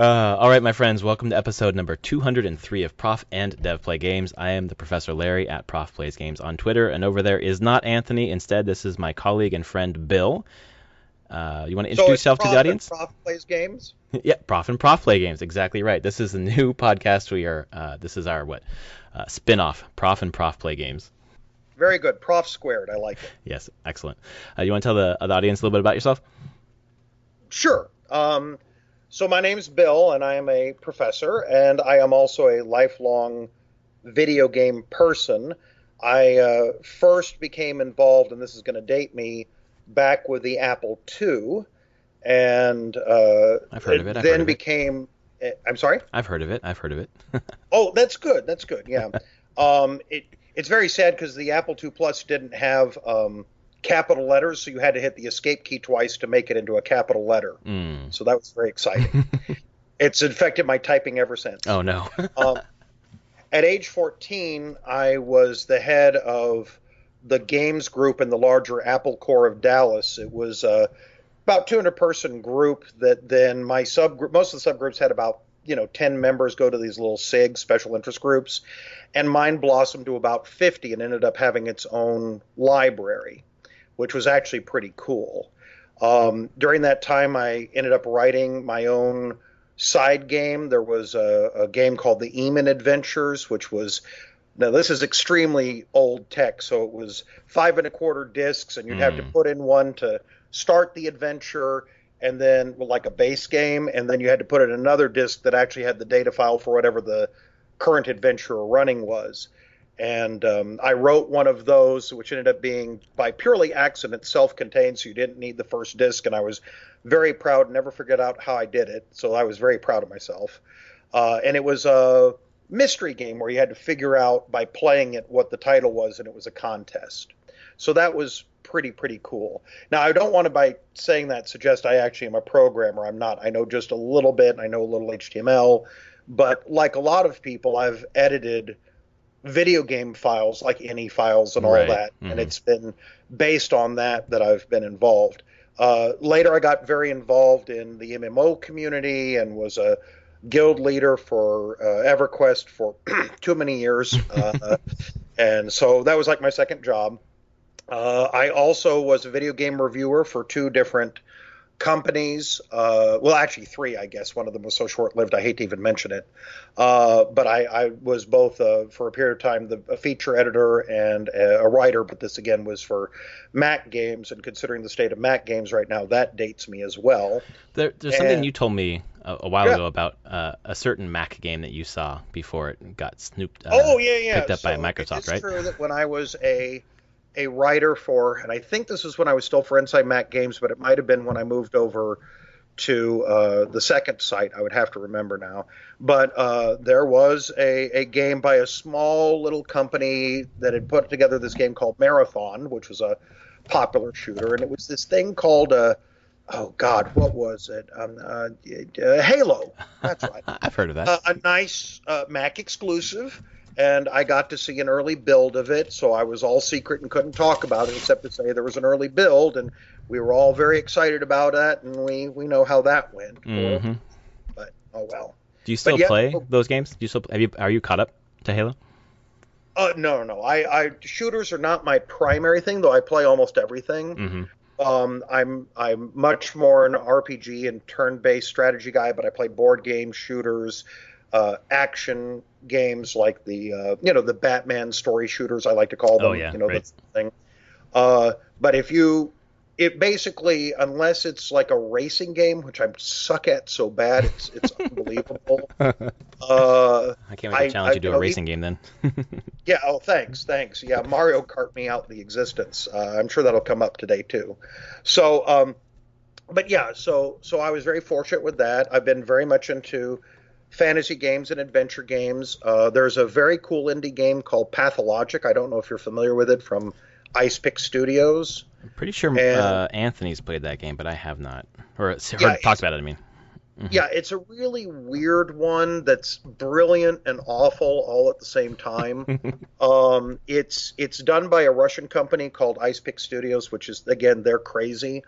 All right, my friends, welcome to episode number 203 of Prof and Dev Play Games. I am the Professor Larry at Prof Plays Games on Twitter, and over there is not Anthony. Instead, this is my colleague and friend Bill. You want to introduce yourself to the audience? Prof Plays Games? Yeah, Prof and Prof Play Games, exactly right. This is a new podcast. This is our spin-off, Prof and Prof Play Games. Very good. Prof squared. I like it. Yes, excellent. You want to tell the audience a little bit about yourself? Sure. So my name's Bill, and I am a professor, and I am also a lifelong video game person. I first became involved, and this is going to date me, back with the Apple II, and I've heard of it. then became. I'm sorry? I've heard of it. Oh, that's good. That's good. Yeah. It's very sad because the Apple II Plus didn't have capital letters, so you had to hit the escape key twice to make it into a capital letter. So that was very exciting. It's infected my typing ever since. Oh, no. At age 14, I was the head of the games group in the larger Apple Corps of Dallas. It was about 200-person group that then my subgroup, most of the subgroups had about 10 members go to these little SIG, special interest groups, and mine blossomed to about 50 and ended up having its own library, which was actually pretty cool. During that time, I ended up writing my own side game. There was a game called the Eamon Adventures, which was, now this is extremely old tech, so it was 5 1/4 discs, and you'd have to put in one to start the adventure, and then like a base game, and then you had to put in another disc that actually had the data file for whatever the current adventure running was. And I wrote one of those, which ended up being, by purely accident, self-contained, so you didn't need the first disc, and I was very proud, never forget out how I did it, so I was very proud of myself. And it was a mystery game where you had to figure out by playing it what the title was, and it was a contest. So that was pretty cool. Now, I don't want to, by saying that, suggest I actually am a programmer. I'm not. I know just a little bit. I know a little HTML. But like a lot of people, I've edited video game files like any files and all that. And it's been based on that I've been involved. Later, I got very involved in the MMO community and was a guild leader for EverQuest for too many years. And so that was like my second job. I also was a video game reviewer for 2 different companies. Well, actually 3, I guess. One of them was so short-lived I hate to even mention it. But I was both, for a period of time, a feature editor and a writer, but this, again, was for Mac games, and considering the state of Mac games right now, that dates me as well. There's something you told me a while ago about a certain Mac game that you saw before it got picked up by Microsoft, right? It's true that when I was a writer for, and I think this was when I was still for Inside Mac Games, but it might have been when I moved over to the second site. I would have to remember now. But there was a game by a small little company that had put together this game called Marathon, which was a popular shooter. And it was this thing called, what was it? Halo. That's right. I've heard of that. A nice Mac exclusive. And I got to see an early build of it, so I was all secret and couldn't talk about it except to say there was an early build, and we were all very excited about that, and we know how that went. But oh well. Do you still play those games? Do you still are you caught up to Halo? No. I shooters are not my primary thing, though I play almost everything. I'm much more an RPG and turn-based strategy guy, but I play board games, shooters, action games like the Batman story shooters, I like to call them. That thing. But it basically, unless it's like a racing game, which I suck at so bad, it's unbelievable. I can't wait to challenge you to a racing game then. Yeah. Oh, thanks. Yeah, Mario Kart me out the existence. I'm sure that'll come up today too. So, but yeah, so I was very fortunate with that. I've been very much into fantasy games and adventure games. There's a very cool indie game called Pathologic. I don't know if you're familiar with it, from Ice Pick Studios. I'm pretty sure Anthony's played that game, but I have not. Or talked about it, I mean. Yeah, it's a really weird one that's brilliant and awful all at the same time. It's done by a Russian company called Ice Pick Studios, which is, again, they're crazy,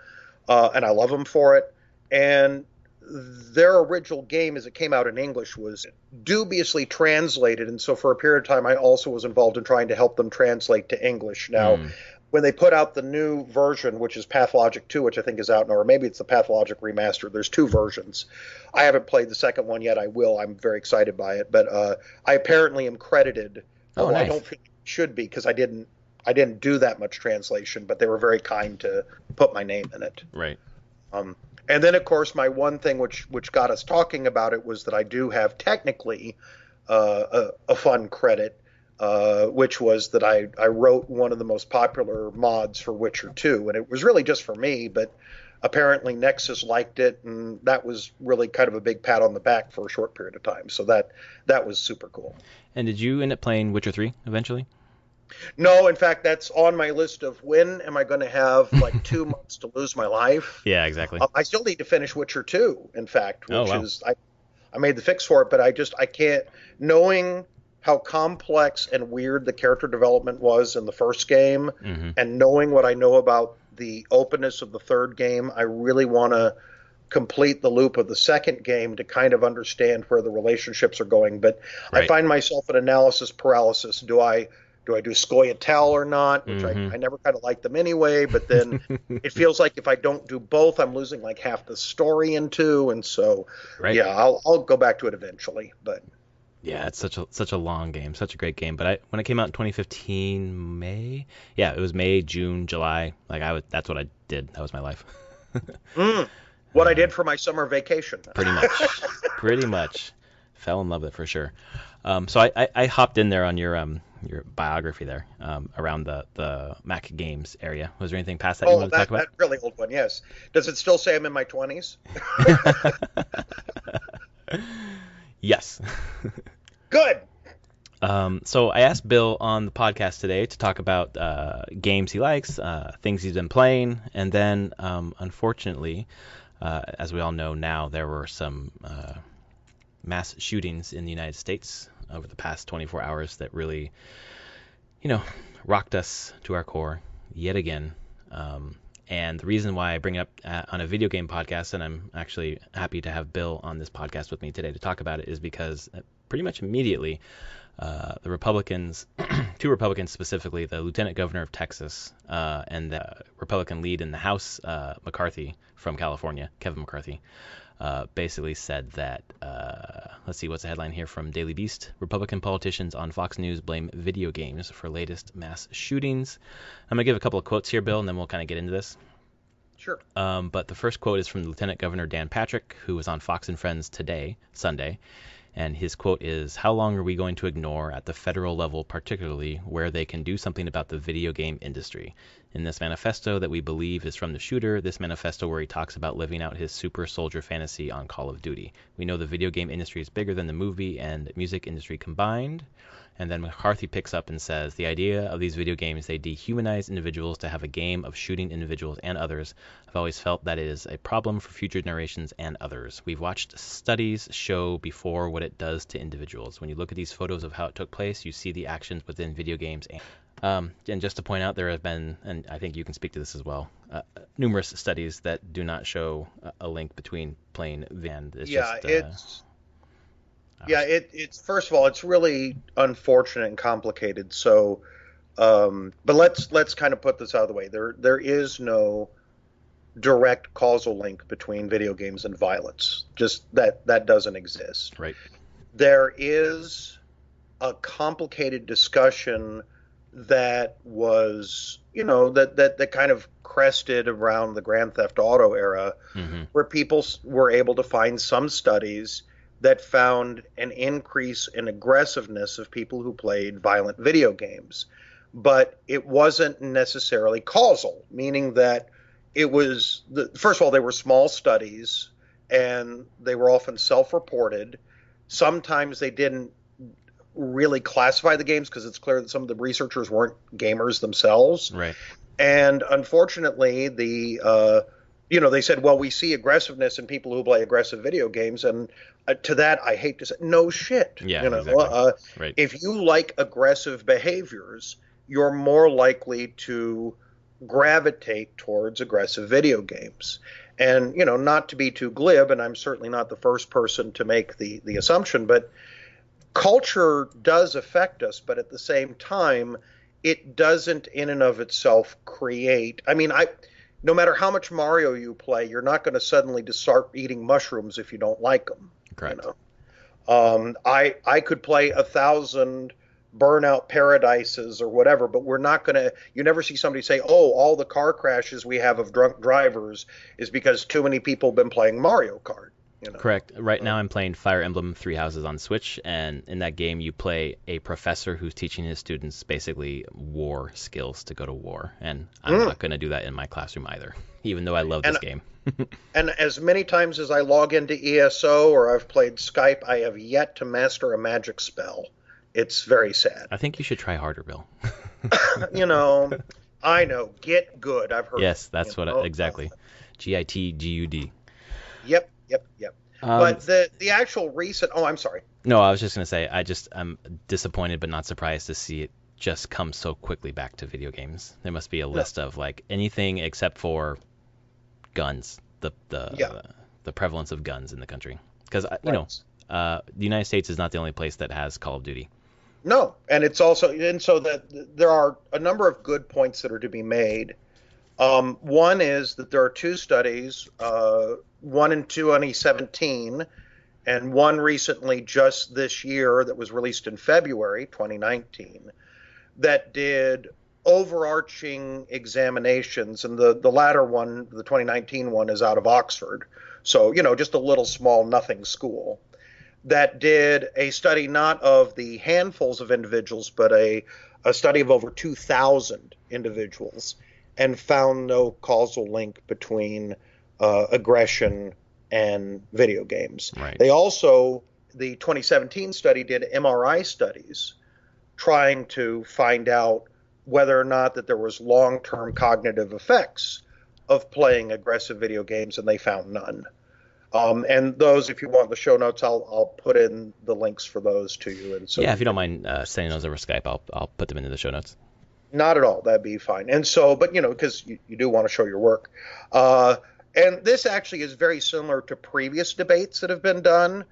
and I love them for it. And their original game, as it came out in English, was dubiously translated, and so for a period of time I also was involved in trying to help them translate to English. Now, when they put out the new version, which is Pathologic 2, which I think is out now, or maybe it's the Pathologic Remastered, there's two versions. I haven't played the second one yet. I will. I'm very excited by it, but I apparently am credited, although nice. I don't feel I should be, because I didn't do that much translation, but they were very kind to put my name in it. Right. And then, of course, my one thing which got us talking about it was that I do have technically a fun credit, which was that I wrote one of the most popular mods for Witcher 2. And it was really just for me, but apparently Nexus liked it, and that was really kind of a big pat on the back for a short period of time. So that was super cool. And did you end up playing Witcher 3 eventually? No, in fact, that's on my list of when am I going to have like 2 months to lose my life. Yeah, exactly. I still need to finish Witcher 2, in fact, which wow. is I made the fix for it, but I can't, knowing how complex and weird the character development was in the first game, and knowing what I know about the openness of the third game, I really want to complete the loop of the second game to kind of understand where the relationships are going. But Right. I find myself in analysis paralysis. Do I do Scoia'tael or not? Which I never kind of liked them anyway, but then it feels like if I don't do both, I'm losing like half the story in two, and so Right. yeah, I'll go back to it eventually. But yeah, it's such a long game, such a great game. But when it came out in 2015, it was May, June, July. Like that's what I did. That was my life. What I did for my summer vacation. Pretty much, fell in love with it for sure. So I hopped in there on your biography there, around the Mac Games area. Was there anything past that you wanted to talk about? That really old one, yes. Does it still say I'm in my 20s? Yes. Good. So I asked Bill on the podcast today to talk about games he likes, things he's been playing, and then unfortunately, as we all know now, there were some mass shootings in the United States over the past 24 hours that really, rocked us to our core yet again. And the reason why I bring it up on a video game podcast, and I'm actually happy to have Bill on this podcast with me today to talk about it, is because pretty much immediately the Republicans, two Republicans specifically, the Lieutenant Governor of Texas and the Republican lead in the House, McCarthy from California, Kevin McCarthy, basically said that, let's see, what's the headline here from Daily Beast? Republican politicians on Fox News blame video games for latest mass shootings. I'm going to give a couple of quotes here, Bill, and then we'll kind of get into this. Sure. But the first quote is from Lieutenant Governor Dan Patrick, who was on Fox and Friends today, Sunday. And his quote is, "How long are we going to ignore at the federal level, particularly where they can do something about the video game industry? In this manifesto that we believe is from the shooter, this manifesto where he talks about living out his super soldier fantasy on Call of Duty. We know the video game industry is bigger than the movie and music industry combined." And then McCarthy picks up and says, "The idea of these video games, they dehumanize individuals to have a game of shooting individuals and others. I've always felt that it is a problem for future generations and others. We've watched studies show before what it does to individuals. When you look at these photos of how it took place, you see the actions within video games." And just to point out, there have been, and I think you can speak to this as well, numerous studies that do not show a link between playing and it's first of all, it's really unfortunate and complicated. So, but let's kind of put this out of the way. There is no direct causal link between video games and violence. Just that doesn't exist. Right. There is a complicated discussion that was, that kind of crested around the Grand Theft Auto era, where people were able to find some studies that found an increase in aggressiveness of people who played violent video games. But it wasn't necessarily causal, meaning that it was, first of all, they were small studies, and they were often self-reported. Sometimes they didn't really classify the games because it's clear that some of the researchers weren't gamers themselves. Right. And unfortunately, they said, well, we see aggressiveness in people who play aggressive video games, and to that, I hate to say, no shit. Yeah, exactly. Right. If you like aggressive behaviors, you're more likely to gravitate towards aggressive video games. And, not to be too glib, and I'm certainly not the first person to make the assumption, but culture does affect us, but at the same time, it doesn't in and of itself create. I mean, no matter how much Mario you play, you're not going to suddenly just start eating mushrooms if you don't like them. Correct. I could play 1,000 Burnout Paradises or whatever, but we're not going to. You never see somebody say, "Oh, all the car crashes we have of drunk drivers is because too many people have been playing Mario Kart." Correct. Right now I'm playing Fire Emblem Three Houses on Switch, and in that game you play a professor who's teaching his students basically war skills to go to war, and I'm not going to do that in my classroom either, even though I love this game. And as many times as I log into ESO or I've played Skype, I have yet to master a magic spell. It's very sad. I think you should try harder, Bill. I know. Get good. I've heard. Yes, that's exactly. GITGUD. Yep. But the actual recent. Oh, I'm sorry. No, I was just gonna say I'm disappointed but not surprised to see it just come so quickly back to video games. There must be a list of like anything except for guns. The prevalence of guns in the country, because the United States is not the only place that has Call of Duty. No, and so that there are a number of good points that are to be made. One is that there are two studies, one in 2017 and one recently just this year that was released in February 2019 that did overarching examinations, and the latter one, the 2019 one, is out of Oxford, so just a little small nothing school that did a study not of the handfuls of individuals but a study of over 2,000 individuals and found no causal link between aggression and video games. Right. They also, the 2017 study did MRI studies trying to find out whether or not that there was long-term cognitive effects of playing aggressive video games, and they found none. And those, if you want the show notes, I'll put in the links for those to you. And so, yeah, if you don't mind sending those over Skype, I'll put them into the show notes. Not at all. That'd be fine. And so, but because you do want to show your work. And this actually is very similar to previous debates that have been done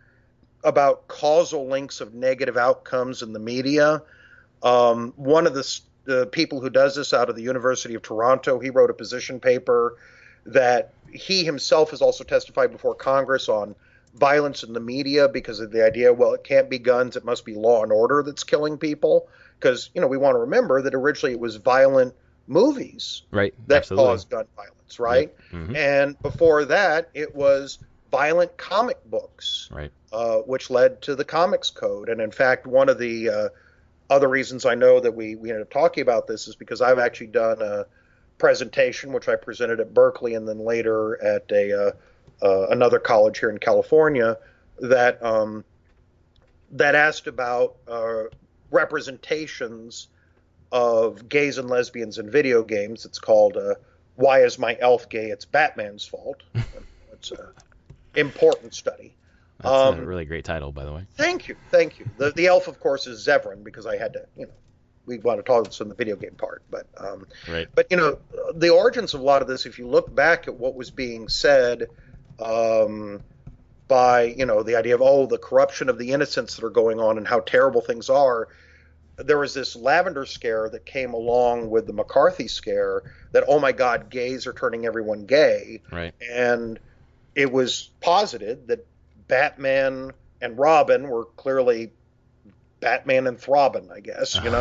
about causal links of negative outcomes in the media. One of the people who does this out of the University of Toronto, he wrote a position paper that he himself has also testified before Congress on violence in the media because of the idea, well, it can't be guns, it must be law and order that's killing people. Because, we want to remember that originally it was violent movies that caused gun violence, right? Yep. Mm-hmm. And before that, it was violent comic books, which led to the Comics Code. And in fact, one of the other reasons I know that we ended up talking about this is because I've actually done a presentation, which I presented at Berkeley and then later at another college here in California, that asked about representations of gays and lesbians in video games. It's called Why Is My Elf Gay? It's Batman's Fault. It's an important study. That's a really great title, by the way. Thank you. The elf, of course, is Zevran, because I had to, we want to talk this in the video game part. But, but the origins of a lot of this, if you look back at what was being said by, the idea of, the corruption of the innocents that are going on and how terrible things are, there was this lavender scare that came along with the McCarthy scare that, oh my God, gays are turning everyone gay. Right. And it was posited that Batman and Robin were clearly Batman and Throbbing, I guess, and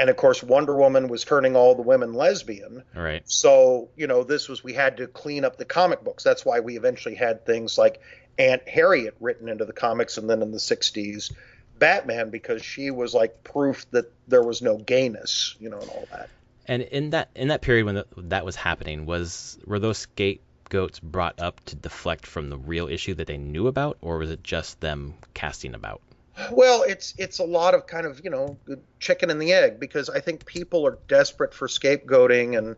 of course Wonder Woman was turning all the women lesbian. Right. So, we had to clean up the comic books. That's why we eventually had things like Aunt Harriet written into the comics, and then in the 60s, Batman, because she was like proof that there was no gayness, and all that. And in that period when that was happening, were those scapegoats brought up to deflect from the real issue that they knew about, or was it just them casting about? Well, it's a lot of kind of, the chicken and the egg, because I think people are desperate for scapegoating, and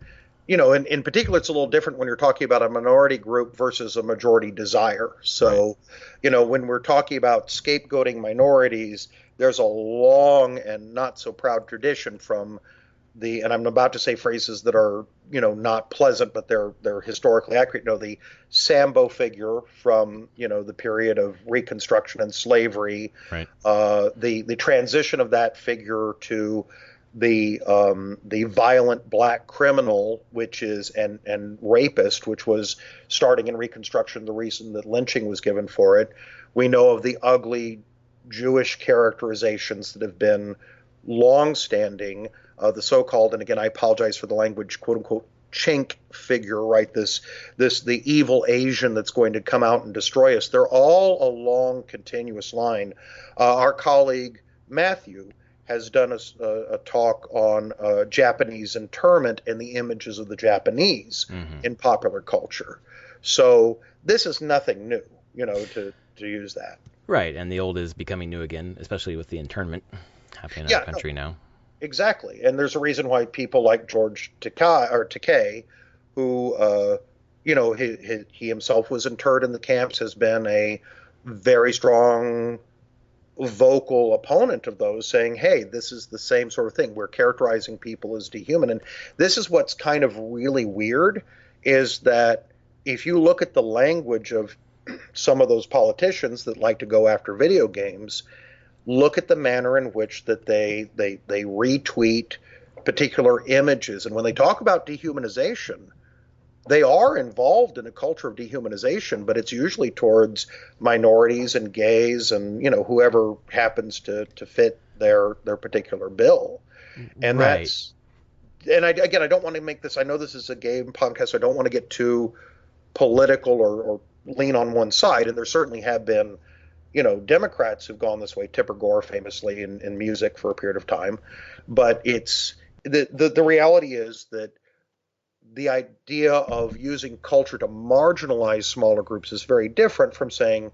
in particular, it's a little different when you're talking about a minority group versus a majority desire. So, when we're talking about scapegoating minorities, there's a long and not so proud tradition from and I'm about to say phrases that are, not pleasant, but they're historically accurate. The Sambo figure from, the period of Reconstruction and slavery, Right. the transition of that figure to the violent black criminal, which is and rapist, which was starting in Reconstruction, the reason that lynching was given for it. We know of the ugly Jewish characterizations that have been long-standing, the so-called, and again, I apologize for the language, quote unquote, chink figure, right? The evil Asian that's going to come out and destroy us. They're all a long, continuous line. Our colleague Matthew has done a talk on Japanese internment and the images of the Japanese in popular culture. So this is nothing new, to use that. Right, and the old is becoming new again, especially with the internment happening in our country now. Exactly, and there's a reason why people like George Takei, who, he himself was interred in the camps, has been a very strong vocal opponent of those, saying, hey, this is the same sort of thing. We're characterizing people as dehuman. And this is what's kind of really weird, is that if you look at the language of some of those politicians that like to go after video games, look at the manner in which that they retweet particular images. And when they talk about dehumanization, they are involved in a culture of dehumanization, but it's usually towards minorities and gays and, whoever happens to fit their particular bill. And right. I don't want to make this, I know this is a game podcast, so I don't want to get too political or lean on one side. And there certainly have been, Democrats who've gone this way, Tipper Gore famously in music for a period of time. But it's the reality is that the idea of using culture to marginalize smaller groups is very different from saying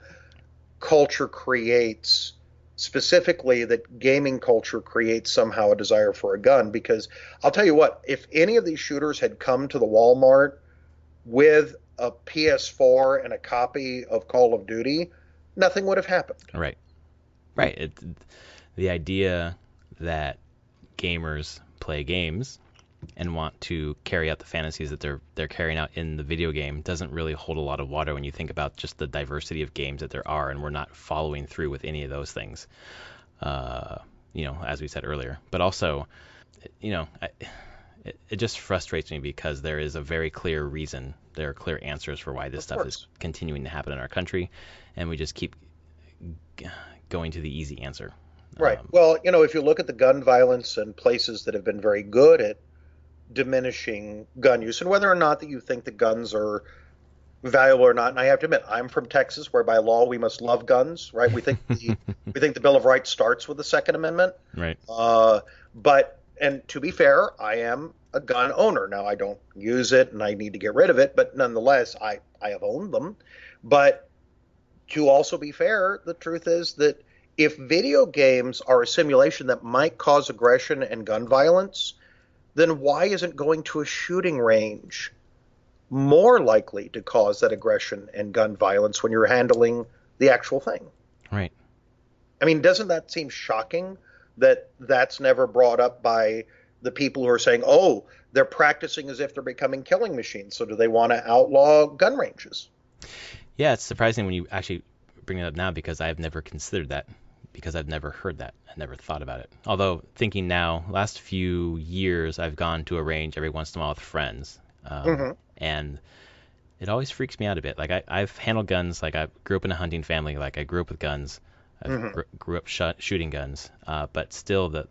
culture creates, specifically that gaming culture creates somehow a desire for a gun. Because I'll tell you what, if any of these shooters had come to the Walmart with a PS4 and a copy of Call of Duty, nothing would have happened. Right. The idea that gamers play games and want to carry out the fantasies that they're carrying out in the video game doesn't really hold a lot of water when you think about just the diversity of games that there are, and we're not following through with any of those things, as we said earlier. But also, it just frustrates me because there is a very clear reason, there are clear answers for why this stuff is continuing to happen in our country, and we just keep going to the easy answer. Right. Well, if you look at the gun violence and places that have been very good at diminishing gun use, and whether or not that you think that guns are valuable or not, and I have to admit, I'm from Texas, where by law we must love guns, right? We think the Bill of Rights starts with the Second Amendment, right? And to be fair, I am a gun owner. Now I don't use it, and I need to get rid of it, but nonetheless, I have owned them. But to also be fair, the truth is that if video games are a simulation that might cause aggression and gun violence, then why isn't going to a shooting range more likely to cause that aggression and gun violence when you're handling the actual thing? Right. I mean, doesn't that seem shocking that that's never brought up by the people who are saying, oh, they're practicing as if they're becoming killing machines, so do they want to outlaw gun ranges? Yeah, it's surprising when you actually bring it up now, because I've never considered that, because I've never heard that. I never thought about it. Although thinking now, last few years, I've gone to a range every once in a while with friends. And it always freaks me out a bit. Like I've handled guns, like I grew up in a hunting family, like I grew up with guns. I grew up shooting guns. But still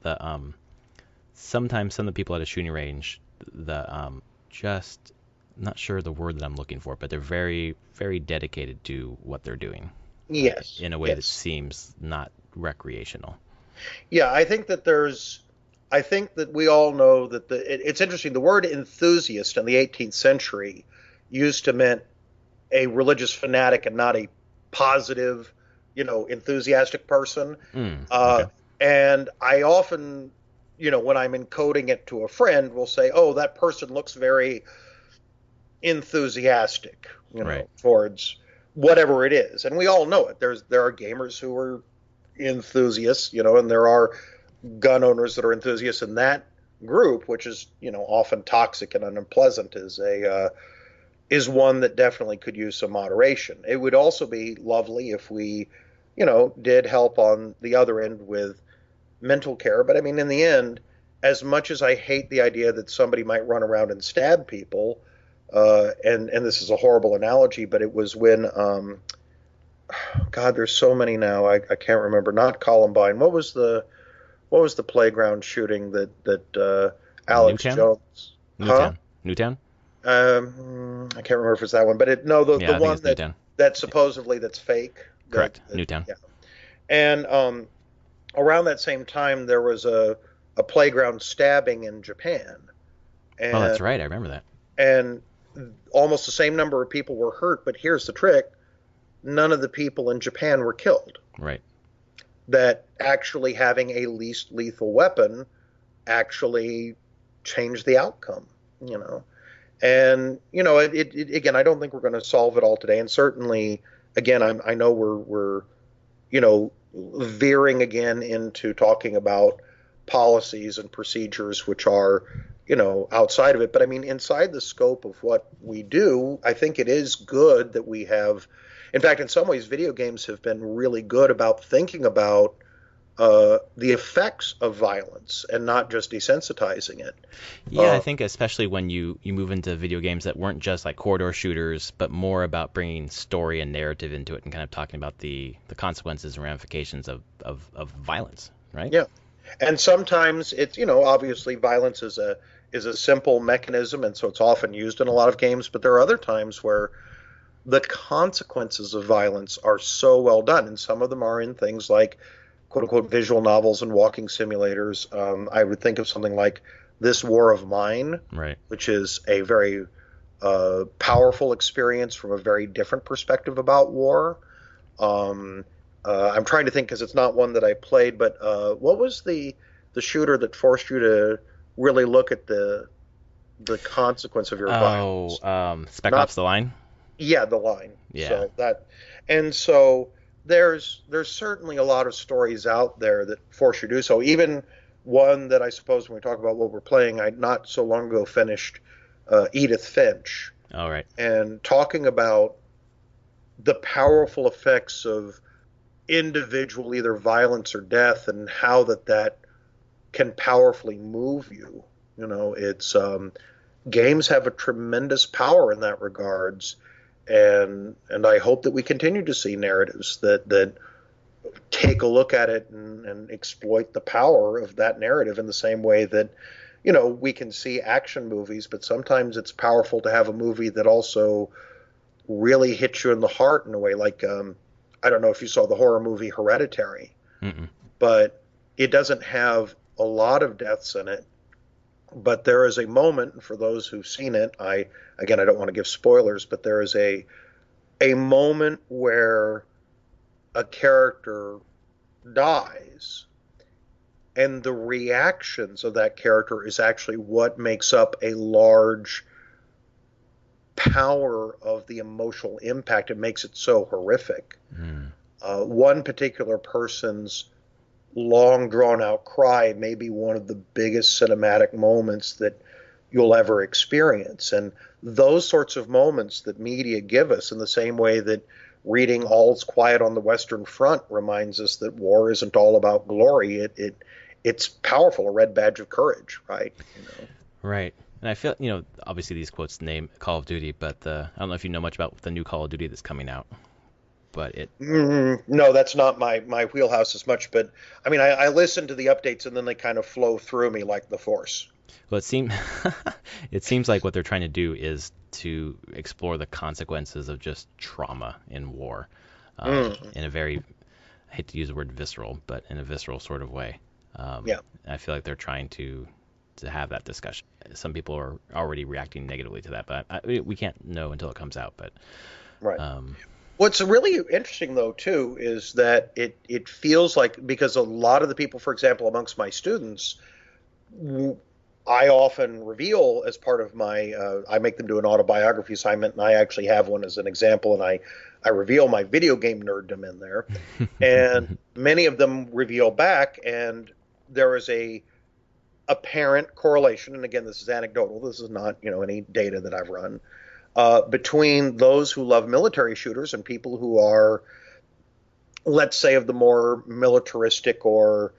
sometimes some of the people at a shooting range, just not sure the word that I'm looking for, but they're very, very dedicated to what they're doing. Yes. In a way that seems not recreational. Yeah, I think that we all know that it's interesting. The word enthusiast in the 18th century used to mean a religious fanatic and not a positive, enthusiastic person. Okay. And I often, when I'm encoding it to a friend, will say, oh, that person looks very enthusiastic, right, towards whatever it is. And we all know it. There are gamers who are enthusiasts, and there are gun owners that are enthusiasts, and that group, which is often toxic and unpleasant, is one that definitely could use some moderation. It would also be lovely if we, did help on the other end with mental care. But I mean, in the end, as much as I hate the idea that somebody might run around and stab people, and this is a horrible analogy, but it was when, God, there's so many now. I can't remember. Not Columbine. What was the playground shooting that Alex Newtown? Jones? Huh? Newtown? I can't remember if it's that one, but the Yeah, I think one it's Newtown. that supposedly that's fake. Correct. Newtown. Yeah. And around that same time, there was a playground stabbing in Japan, Oh, that's and right. I remember that. and almost the same number of people were hurt. But here's the trick: none of the people in Japan were killed. Right. That actually having a least lethal weapon actually changed the outcome. And again, I don't think we're going to solve it all today. And certainly, again, I know we're veering again into talking about policies and procedures which are outside of it. But I mean, inside the scope of what we do, I think it is good that we have. In fact, in some ways, video games have been really good about thinking about the effects of violence and not just desensitizing it. Yeah, I think especially when you move into video games that weren't just like corridor shooters, but more about bringing story and narrative into it and kind of talking about the consequences and ramifications of violence, right? Yeah. And sometimes it's, obviously violence is a simple mechanism, and so it's often used in a lot of games, but there are other times where the consequences of violence are so well done, and some of them are in things like quote unquote visual novels and walking simulators. I would think of something like This War of Mine, Right. which is a very powerful experience from a very different perspective about war. I'm trying to think because it's not one that I played, but what was the shooter that forced you to really look at the consequence of your violence? Spec Not- Ops: The Line. Yeah, The Line. Yeah. So there's certainly a lot of stories out there that force you to do so. Even one that I suppose when we talk about what we're playing, I not so long ago finished Edith Finch, All right. and talking about the powerful effects of individual either violence or death and how that can powerfully move you. It's games have a tremendous power in that regards, and I hope that we continue to see narratives that take a look at it and exploit the power of that narrative in the same way that we can see action movies, but sometimes it's powerful to have a movie that also really hits you in the heart in a way. Like I don't know if you saw the horror movie Hereditary, Mm-mm. but it doesn't have a lot of deaths in it. But there is a moment, for those who've seen it, I don't want to give spoilers, but there is a moment where a character dies, and the reactions of that character is actually what makes up a large power of the emotional impact. It makes it so horrific. Mm. One particular person's long drawn out cry may be one of the biggest cinematic moments that you'll ever experience. And those sorts of moments that media give us, in the same way that reading All's Quiet on the Western Front reminds us that war isn't all about glory, it's powerful, a red badge of courage, right? Right. And I feel, obviously these quotes name Call of Duty, but I don't know if you know much about the new Call of Duty that's coming out. But no, that's not my wheelhouse as much. But I mean, I listen to the updates and then they kind of flow through me like the Force. Well, it seems like what they're trying to do is to explore the consequences of just trauma in war, in a very, I hate to use the word visceral, but in a visceral sort of way. Yeah. I feel like they're trying to have that discussion. Some people are already reacting negatively to that, but we can't know until it comes out. But right. What's really interesting, though, too, is that it feels like, because a lot of the people, for example, amongst my students, I often reveal as part of my, I make them do an autobiography assignment, and I actually have one as an example, and I reveal my video game nerddom in there. And many of them reveal back, and there is a apparent correlation, and again, this is anecdotal, this is not, any data that I've run, between those who love military shooters and people who are, let's say, of the more militaristic or,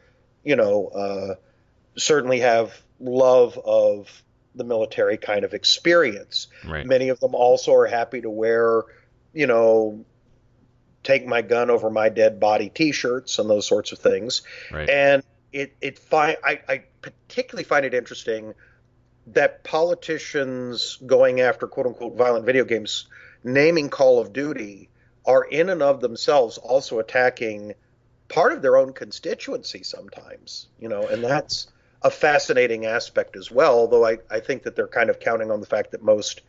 certainly have love of the military kind of experience. Right. Many of them also are happy to wear, take my gun over my dead body T-shirts and those sorts of things. Right. And I particularly find it interesting that politicians going after quote unquote violent video games, naming Call of Duty, are in and of themselves also attacking part of their own constituency sometimes, and that's a fascinating aspect as well. Although I think that they're kind of counting on the fact that most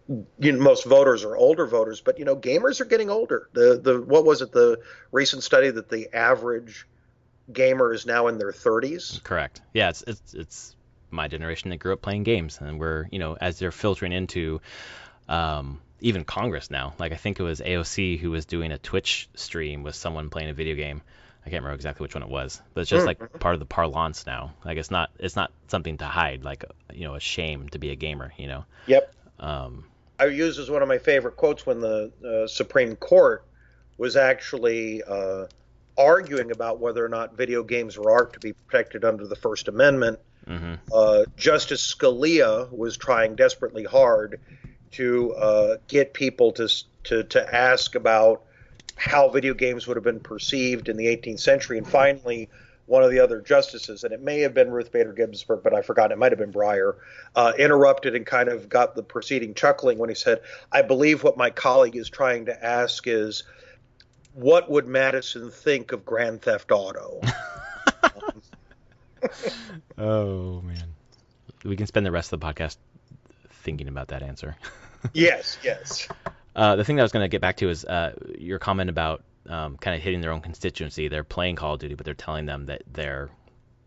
most voters are older voters, but gamers are getting older. What was it, the recent study that the average gamer is now in their 30s? Correct. Yeah, it's my generation that grew up playing games, and we're, as they're filtering into even Congress now. Like, I think it was AOC who was doing a Twitch stream with someone playing a video game. I can't remember exactly which one it was, but it's just like part of the parlance now. Like, it's not something to hide, like, a shame to be a gamer, Yep. I use as one of my favorite quotes when the Supreme Court was actually arguing about whether or not video games were art to be protected under the First Amendment. Justice Scalia was trying desperately hard to get people to ask about how video games would have been perceived in the 18th century. And finally, one of the other justices, and it may have been Ruth Bader Ginsburg, but I forgot, it might have been Breyer, interrupted and kind of got the proceeding chuckling when he said, I believe what my colleague is trying to ask is, what would Madison think of Grand Theft Auto? Oh, man. We can spend the rest of the podcast thinking about that answer. Yes. The thing that I was going to get back to is your comment about kind of hitting their own constituency. They're playing Call of Duty, but they're telling them that they're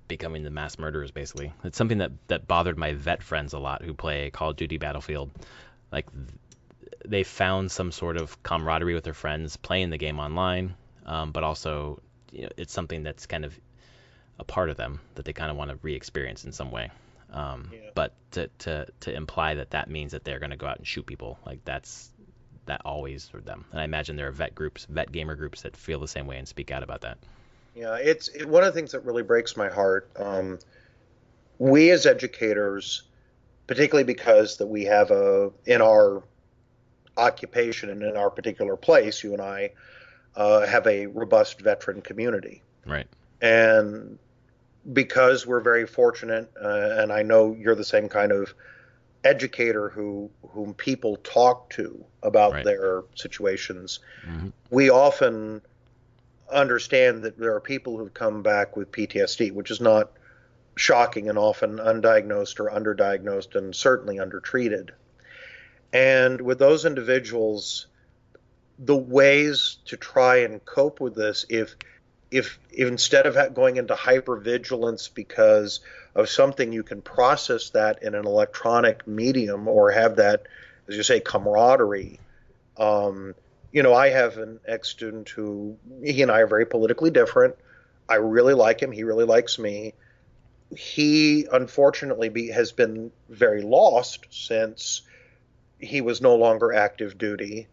becoming the mass murderers, basically. It's something that bothered my vet friends a lot who play Call of Duty Battlefield. Like, they found some sort of camaraderie with their friends playing the game online, but also it's something that's kind of a part of them that they kind of want to re-experience in some way. But to imply that means that they're going to go out and shoot people, like that always for them. And I imagine there are vet gamer groups that feel the same way and speak out about that. Yeah, it's one of the things that really breaks my heart. We as educators, particularly because that we have in our occupation and in our particular place, you and I have a robust veteran community. Right. And because we're very fortunate, and I know you're the same kind of educator whom people talk to about their situations, we often understand that there are people who come back with PTSD, which is not shocking and often undiagnosed or underdiagnosed and certainly undertreated. And with those individuals, the ways to try and cope with this, if instead of going into hypervigilance because of something, you can process that in an electronic medium or have that, as you say, camaraderie. I have an ex-student who, he and I are very politically different. I really like him. He really likes me. He, unfortunately, has been very lost since he was no longer active duty.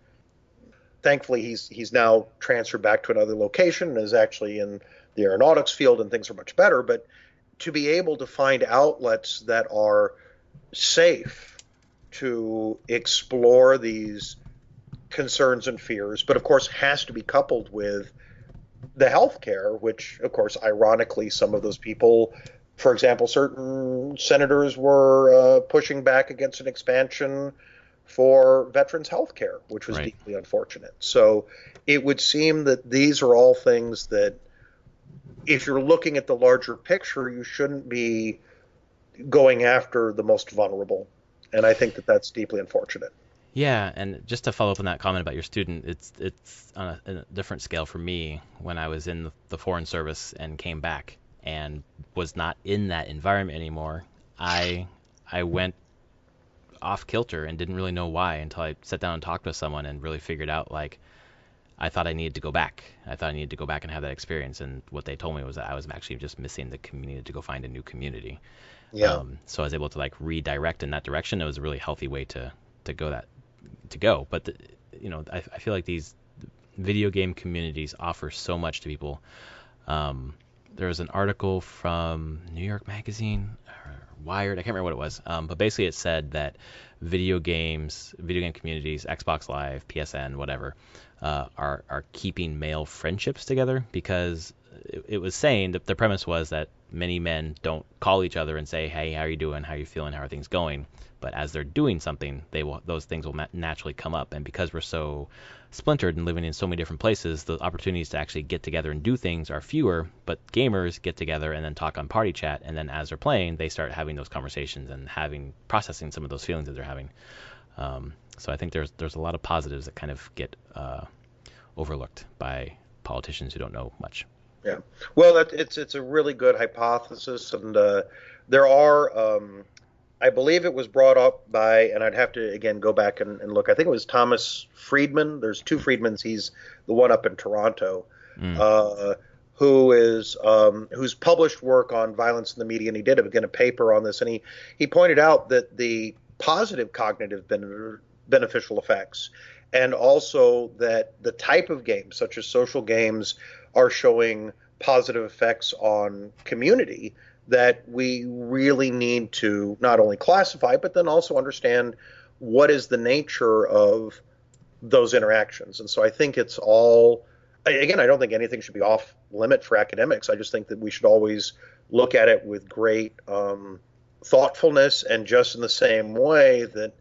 Thankfully, he's now transferred back to another location and is actually in the aeronautics field, and things are much better. But to be able to find outlets that are safe to explore these concerns and fears, but of course has to be coupled with the health care, which, of course, ironically, some of those people, for example, certain senators were pushing back against an expansion for veterans' health care, which was deeply unfortunate. So it would seem that these are all things that, if you're looking at the larger picture, you shouldn't be going after the most vulnerable. And I think that that's deeply unfortunate. Yeah, and just to follow up on that comment about your student, it's on a different scale for me. When I was in the Foreign Service and came back and was not in that environment anymore, I went off kilter and didn't really know why until I sat down and talked with someone and really figured out, like, I thought I needed to go back. I thought I needed to go back and have that experience. And what they told me was that I was actually just missing the community to go find a new community. Yeah. So I was able to like redirect in that direction. It was a really healthy way to go. But I feel like these video game communities offer so much to people. There was an article from New York Magazine or Wired, I can't remember what it was, but basically it said that video game communities, Xbox Live, PSN, whatever, are keeping male friendships together, because it was saying that the premise was that many men don't call each other and say, hey, how are you doing, how are you feeling, how are things going, but as they're doing something, those things will naturally come up. And because we're so splintered and living in so many different places, the opportunities to actually get together and do things are fewer. But gamers get together and then talk on party chat, and then as they're playing, they start having those conversations and processing some of those feelings that they're having. So I think there's a lot of positives that kind of get overlooked by politicians who don't know much. Yeah. Well, it's a really good hypothesis, and there are. I believe it was brought up by, and I'd have to again go back and look. I think it was Thomas Friedman. There's two Friedmans. He's the one up in Toronto, who's published work on violence in the media, and he did again a paper on this, and he pointed out that the positive cognitive beneficial effects, and also that the type of games, such as social games, are showing positive effects on community, that we really need to not only classify, but then also understand what is the nature of those interactions. And so I think it's all, again, I don't think anything should be off limit for academics. I just think that we should always look at it with great thoughtfulness, and just in the same way that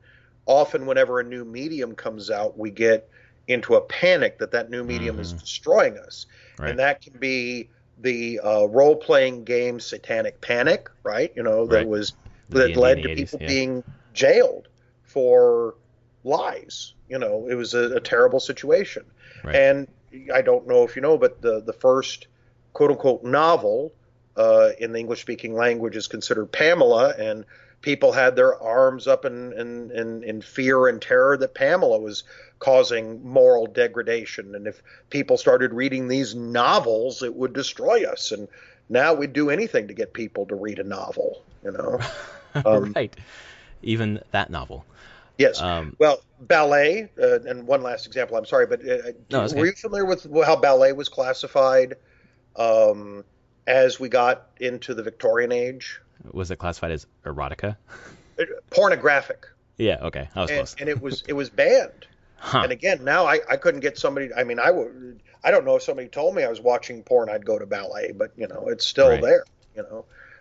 often whenever a new medium comes out, we get into a panic that new medium is destroying us. Right. And that can be the role-playing game Satanic Panic, right? That led to people being jailed for lies. It was a terrible situation. Right. And I don't know if you know, but the first quote-unquote novel in the English-speaking language is considered Pamela, and people had their arms up in fear and terror that Pamela was causing moral degradation, and if people started reading these novels, it would destroy us. And now we'd do anything to get people to read a novel, Right. Even that novel. Yes. Well, ballet, and one last example, I'm sorry, but were you familiar with how ballet was classified as we got into the Victorian age? Was it classified as erotica? Pornographic. Yeah, okay. I was close. And it was banned. Huh. And again, now I couldn't get somebody. I mean, I don't know if somebody told me I was watching porn, I'd go to ballet, but it's still right there.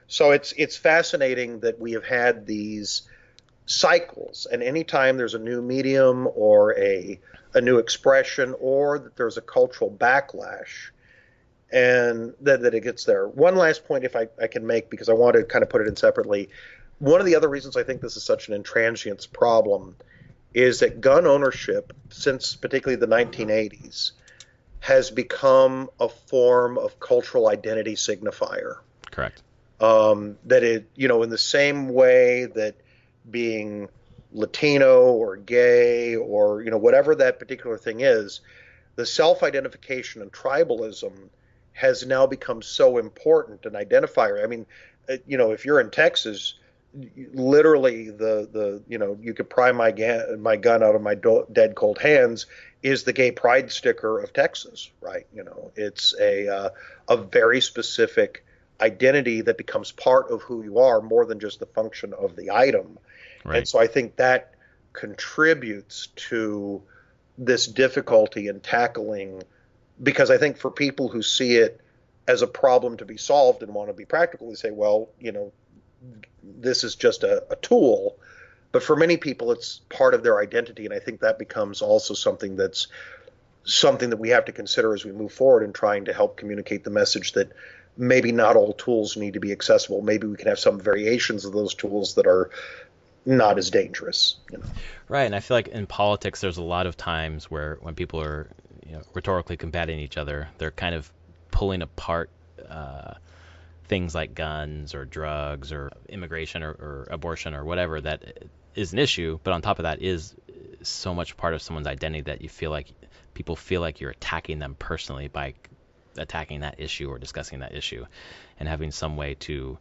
So it's fascinating that we have had these cycles, and anytime there's a new medium or a new expression, or that there's a cultural backlash, and that it gets there. One last point, if I can make, because I want to kind of put it in separately. One of the other reasons I think this is such an intransience problem is that gun ownership, since particularly the 1980s, has become a form of cultural identity signifier. Correct. That it, in the same way that being Latino or gay or, whatever that particular thing is, the self-identification and tribalism has now become so important an identifier. I mean, if you're in Texas, literally you could pry my gun out of my dead cold hands is the gay pride sticker of Texas, right? It's a very specific identity that becomes part of who you are, more than just the function of the item. Right. And so I think that contributes to this difficulty in tackling, because I think for people who see it as a problem to be solved and want to be practical, they say, well, this is just a tool. But for many people, it's part of their identity. And I think that becomes also something that we have to consider as we move forward in trying to help communicate the message that maybe not all tools need to be accessible. Maybe we can have some variations of those tools that are not as dangerous. Right. And I feel like in politics, there's a lot of times where when people are rhetorically combating each other, they're kind of pulling apart things like guns or drugs or immigration or abortion or whatever that is an issue, but on top of that is so much part of someone's identity that you feel like people feel like you're attacking them personally by attacking that issue or discussing that issue, and having some way to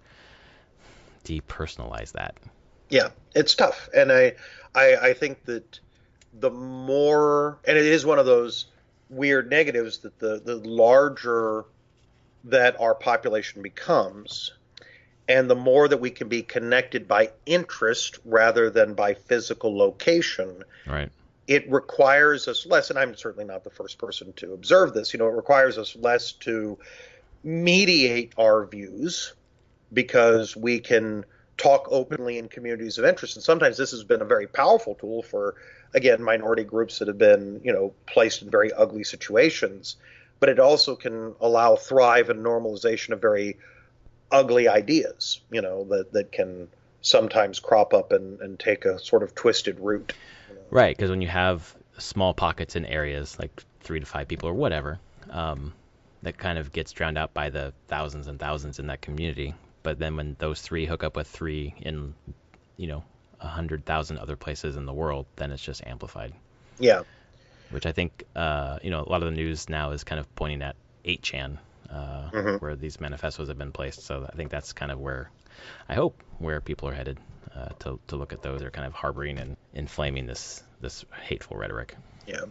depersonalize that. Yeah, it's tough, and I think that the more, and it is one of those weird negatives, that the larger that our population becomes, and the more that we can be connected by interest rather than by physical location, Right. it requires us less, and I'm certainly not the first person to observe this, it requires us less to mediate our views because we can talk openly in communities of interest. And sometimes this has been a very powerful tool for, again, minority groups that have been, placed in very ugly situations. But it also can allow thrive and normalization of very ugly ideas, that can sometimes crop up and take a sort of twisted route. Right, because when you have small pockets in areas, like 3 to 5 people or whatever, that kind of gets drowned out by the thousands and thousands in that community. But then when those 3 hook up with 3 in, 100,000 other places in the world, then it's just amplified. Yeah. Which I think, a lot of the news now is kind of pointing at 8chan, where these manifestos have been placed. So I think that's kind of where, I hope, where people are headed, to look at those. They're kind of harboring and inflaming this hateful rhetoric. Yeah.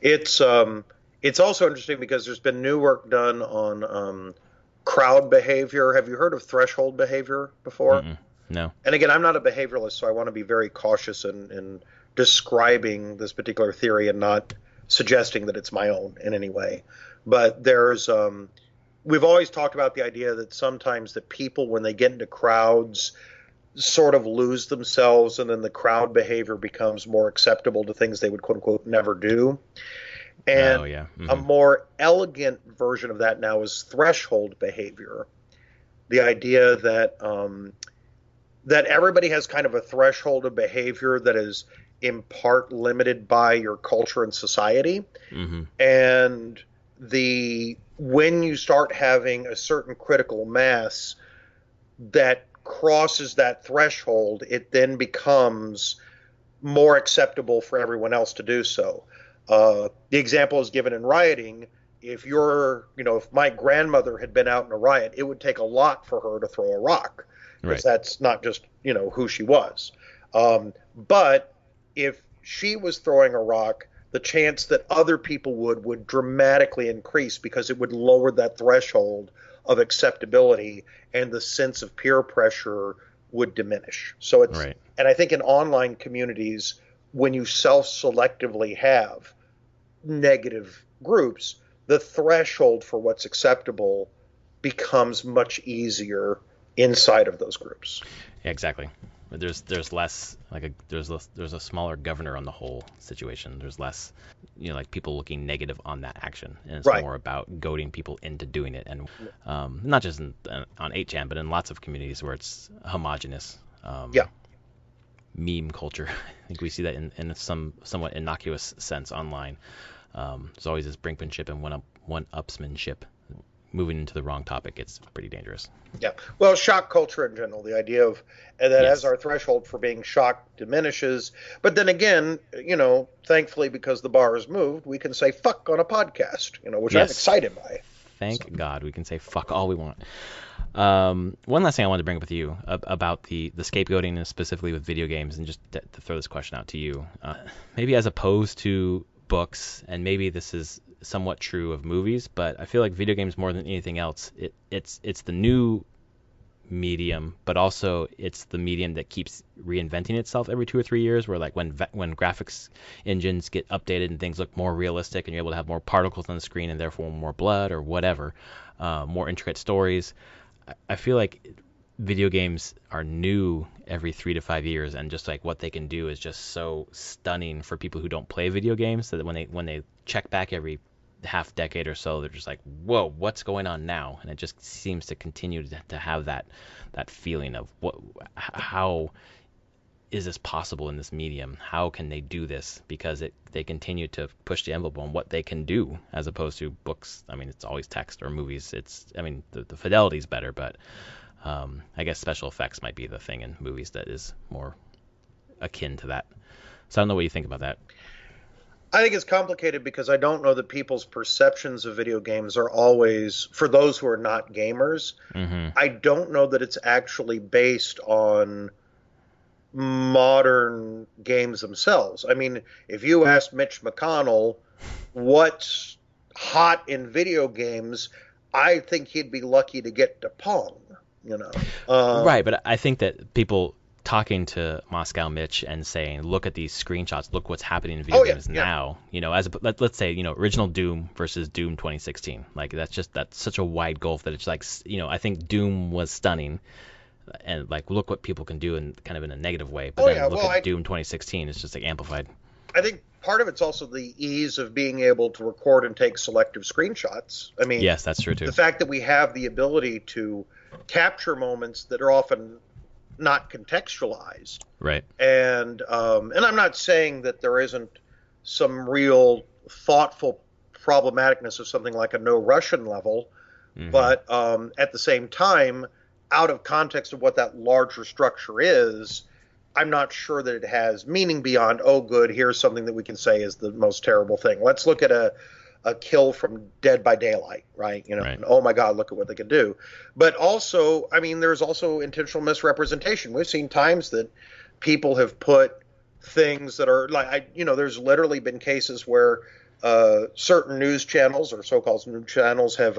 It's also interesting because there's been new work done on crowd behavior. Have you heard of threshold behavior before? No. And again, I'm not a behavioralist, so I want to be very cautious in describing this particular theory and not suggesting that it's my own in any way. But there's we've always talked about the idea that sometimes that people, when they get into crowds, sort of lose themselves, and then the crowd behavior becomes more acceptable to things they would, quote unquote, never do. And a more elegant version of that now is threshold behavior. The idea that that everybody has kind of a threshold of behavior that is in part limited by your culture and society. And when you start having a certain critical mass that crosses that threshold, it then becomes more acceptable for everyone else to do so. The example is given in rioting. If my grandmother had been out in a riot, it would take a lot for her to throw a rock, because that's not just, who she was. But if she was throwing a rock, the chance that other people would dramatically increase, because it would lower that threshold of acceptability, and the sense of peer pressure would diminish. So it's, and I think in online communities, when you self-selectively have negative groups, the threshold for what's acceptable becomes much easier inside of those groups. Yeah, exactly. There's less there's a smaller governor on the whole situation. There's less, like people looking negative on that action, and it's more about goading people into doing it, and not just on 8chan, but in lots of communities where it's homogenous. Meme culture. I think we see that in some somewhat innocuous sense online. There's always this brinkmanship and one-upsmanship. Moving into the wrong topic, it's pretty dangerous. Yeah. Well, shock culture in general, the idea of that as our threshold for being shocked diminishes. But then again, thankfully, because the bar has moved, we can say fuck on a podcast, which I'm excited by. Thank God we can say fuck all we want. One last thing I wanted to bring up with you about the scapegoating, and specifically with video games, and just to throw this question out to you. Maybe as opposed to books, and maybe this is somewhat true of movies, but I feel like video games, more than anything else, it's the new medium, but also it's the medium that keeps reinventing itself every 2 or 3 years, where like when graphics engines get updated and things look more realistic, and you're able to have more particles on the screen and therefore more blood or whatever, more intricate stories. I feel like video games are new every 3 to 5 years, and just like what they can do is just so stunning for people who don't play video games, that when they check back every half decade or so, they're just like, whoa, what's going on now? And it just seems to continue to have that feeling of how is this possible in this medium? How can they do this? Because they continue to push the envelope on what they can do, as opposed to books. I mean, it's always text, or movies. The fidelity's better, but I guess special effects might be the thing in movies that is more akin to that. So I don't know what you think about that. I think it's complicated because I don't know that people's perceptions of video games are always, for those who are not gamers, Hmm. I don't know that it's actually based on modern games themselves. I mean, if you asked Mitch McConnell what's hot in video games, I think he'd be lucky to get to Pong, you know. Right, but I think that people talking to Moscow Mitch and saying, "Look at these screenshots. Look what's happening in video Oh yeah, games yeah. now." Let's say, original Doom versus Doom 2016. Like that's such a wide gulf that it's like, I think Doom was stunning, and like look what people can do in kind of in a negative way. But Oh then yeah. look Well, at Doom 2016, it's just like amplified. I think part of it's also the ease of being able to record and take selective screenshots. I mean, Yes, that's true too. the fact that we have the ability to capture moments that are often not contextualized, Right. and I'm not saying that there isn't some real thoughtful problematicness of something like a no Russian level, Hmm. but at the same time, out of context of what that larger structure is, I'm not sure that it has meaning beyond, oh, good, here's something that we can say is the most terrible thing. Let's look at a kill from Dead by Daylight, right? Right. And oh my God, look at what they can do. But also, I mean, there's also intentional misrepresentation. We've seen times that people have put things that are like, there's literally been cases where certain news channels or so-called news channels have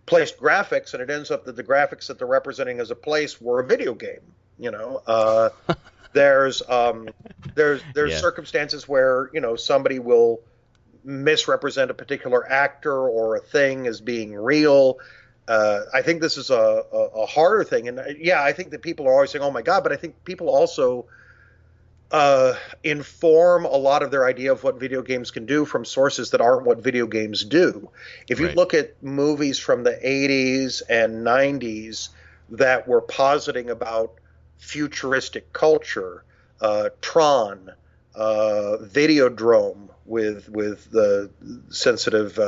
placed graphics, and it ends up that the graphics that they're representing as a place were a video game. You know, there's there's Yeah. circumstances where somebody will misrepresent a particular actor or a thing as being real. I think this is a harder thing, and yeah, I think that people are always saying, "Oh my God," but I think people also inform a lot of their idea of what video games can do from sources that aren't what video games do. If you Right. look at movies from the 80s and 90s that were positing about futuristic culture, Tron, Videodrome with the sensitive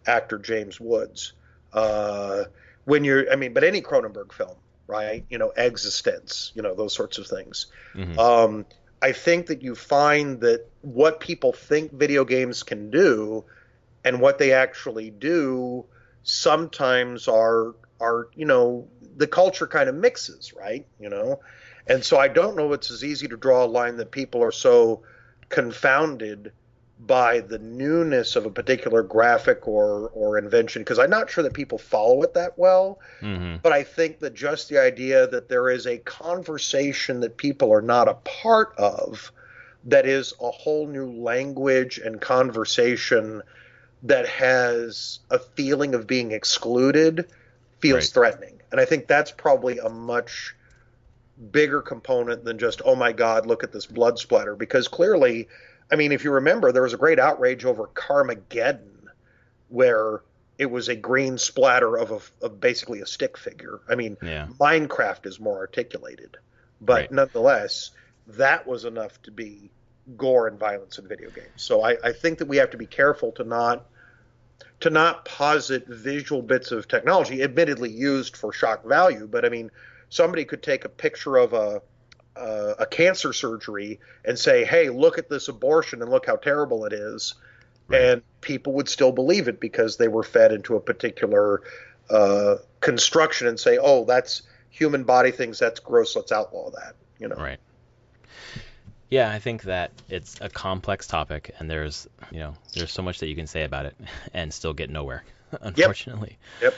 actor James Woods. But any Cronenberg film, right? Existence, those sorts of things. Hmm. Um, I think that you find that what people think video games can do and what they actually do sometimes are the culture kind of mixes, right? And so I don't know it's as easy to draw a line that people are so confounded by the newness of a particular graphic or invention, because I'm not sure that people follow it that well. Hmm. But I think that just the idea that there is a conversation that people are not a part of, that is a whole new language and conversation that has a feeling of being excluded, feels Right. threatening. And I think that's probably a much bigger component than just, oh my God, look at this blood splatter. Because clearly, I mean, if you remember, there was a great outrage over Carmageddon, where it was a green splatter of basically a stick figure. I mean, Yeah. Minecraft is more articulated, but Right. nonetheless, that was enough to be gore and violence in video games. So I think that we have to be careful to not posit visual bits of technology, admittedly used for shock value. But I mean, somebody could take a picture of a cancer surgery and say, "Hey, look at this abortion and look how terrible it is," Right. and people would still believe it because they were fed into a particular construction and say, "Oh, that's human body things. That's gross. Let's outlaw that." Right. Yeah, I think that it's a complex topic, and there's so much that you can say about it and still get nowhere, Yep. unfortunately. Yep.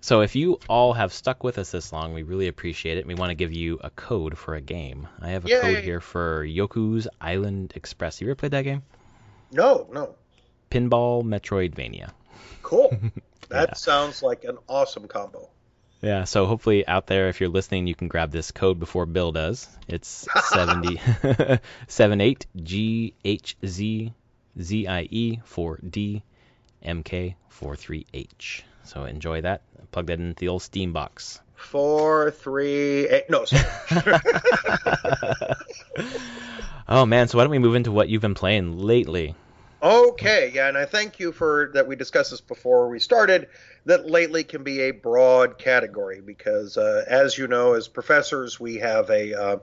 So if you all have stuck with us this long, we really appreciate it. We want to give you a code for a game. I have a code Yay. here for Yoku's Island Express. You ever played that game? No. No. Pinball Metroidvania. Cool. Yeah. That sounds like an awesome combo. Yeah, so hopefully out there, if you're listening, you can grab this code before Bill does. It's 78GHZZIE4DMK43H. So enjoy that. Plug that into the old Steam box. 4, 3, 8. No, sorry. Oh man, so why don't we move into what you've been playing lately? Okay, yeah, and I thank you for that. We discussed this before we started, that lately can be a broad category because, as you know, as professors, we have a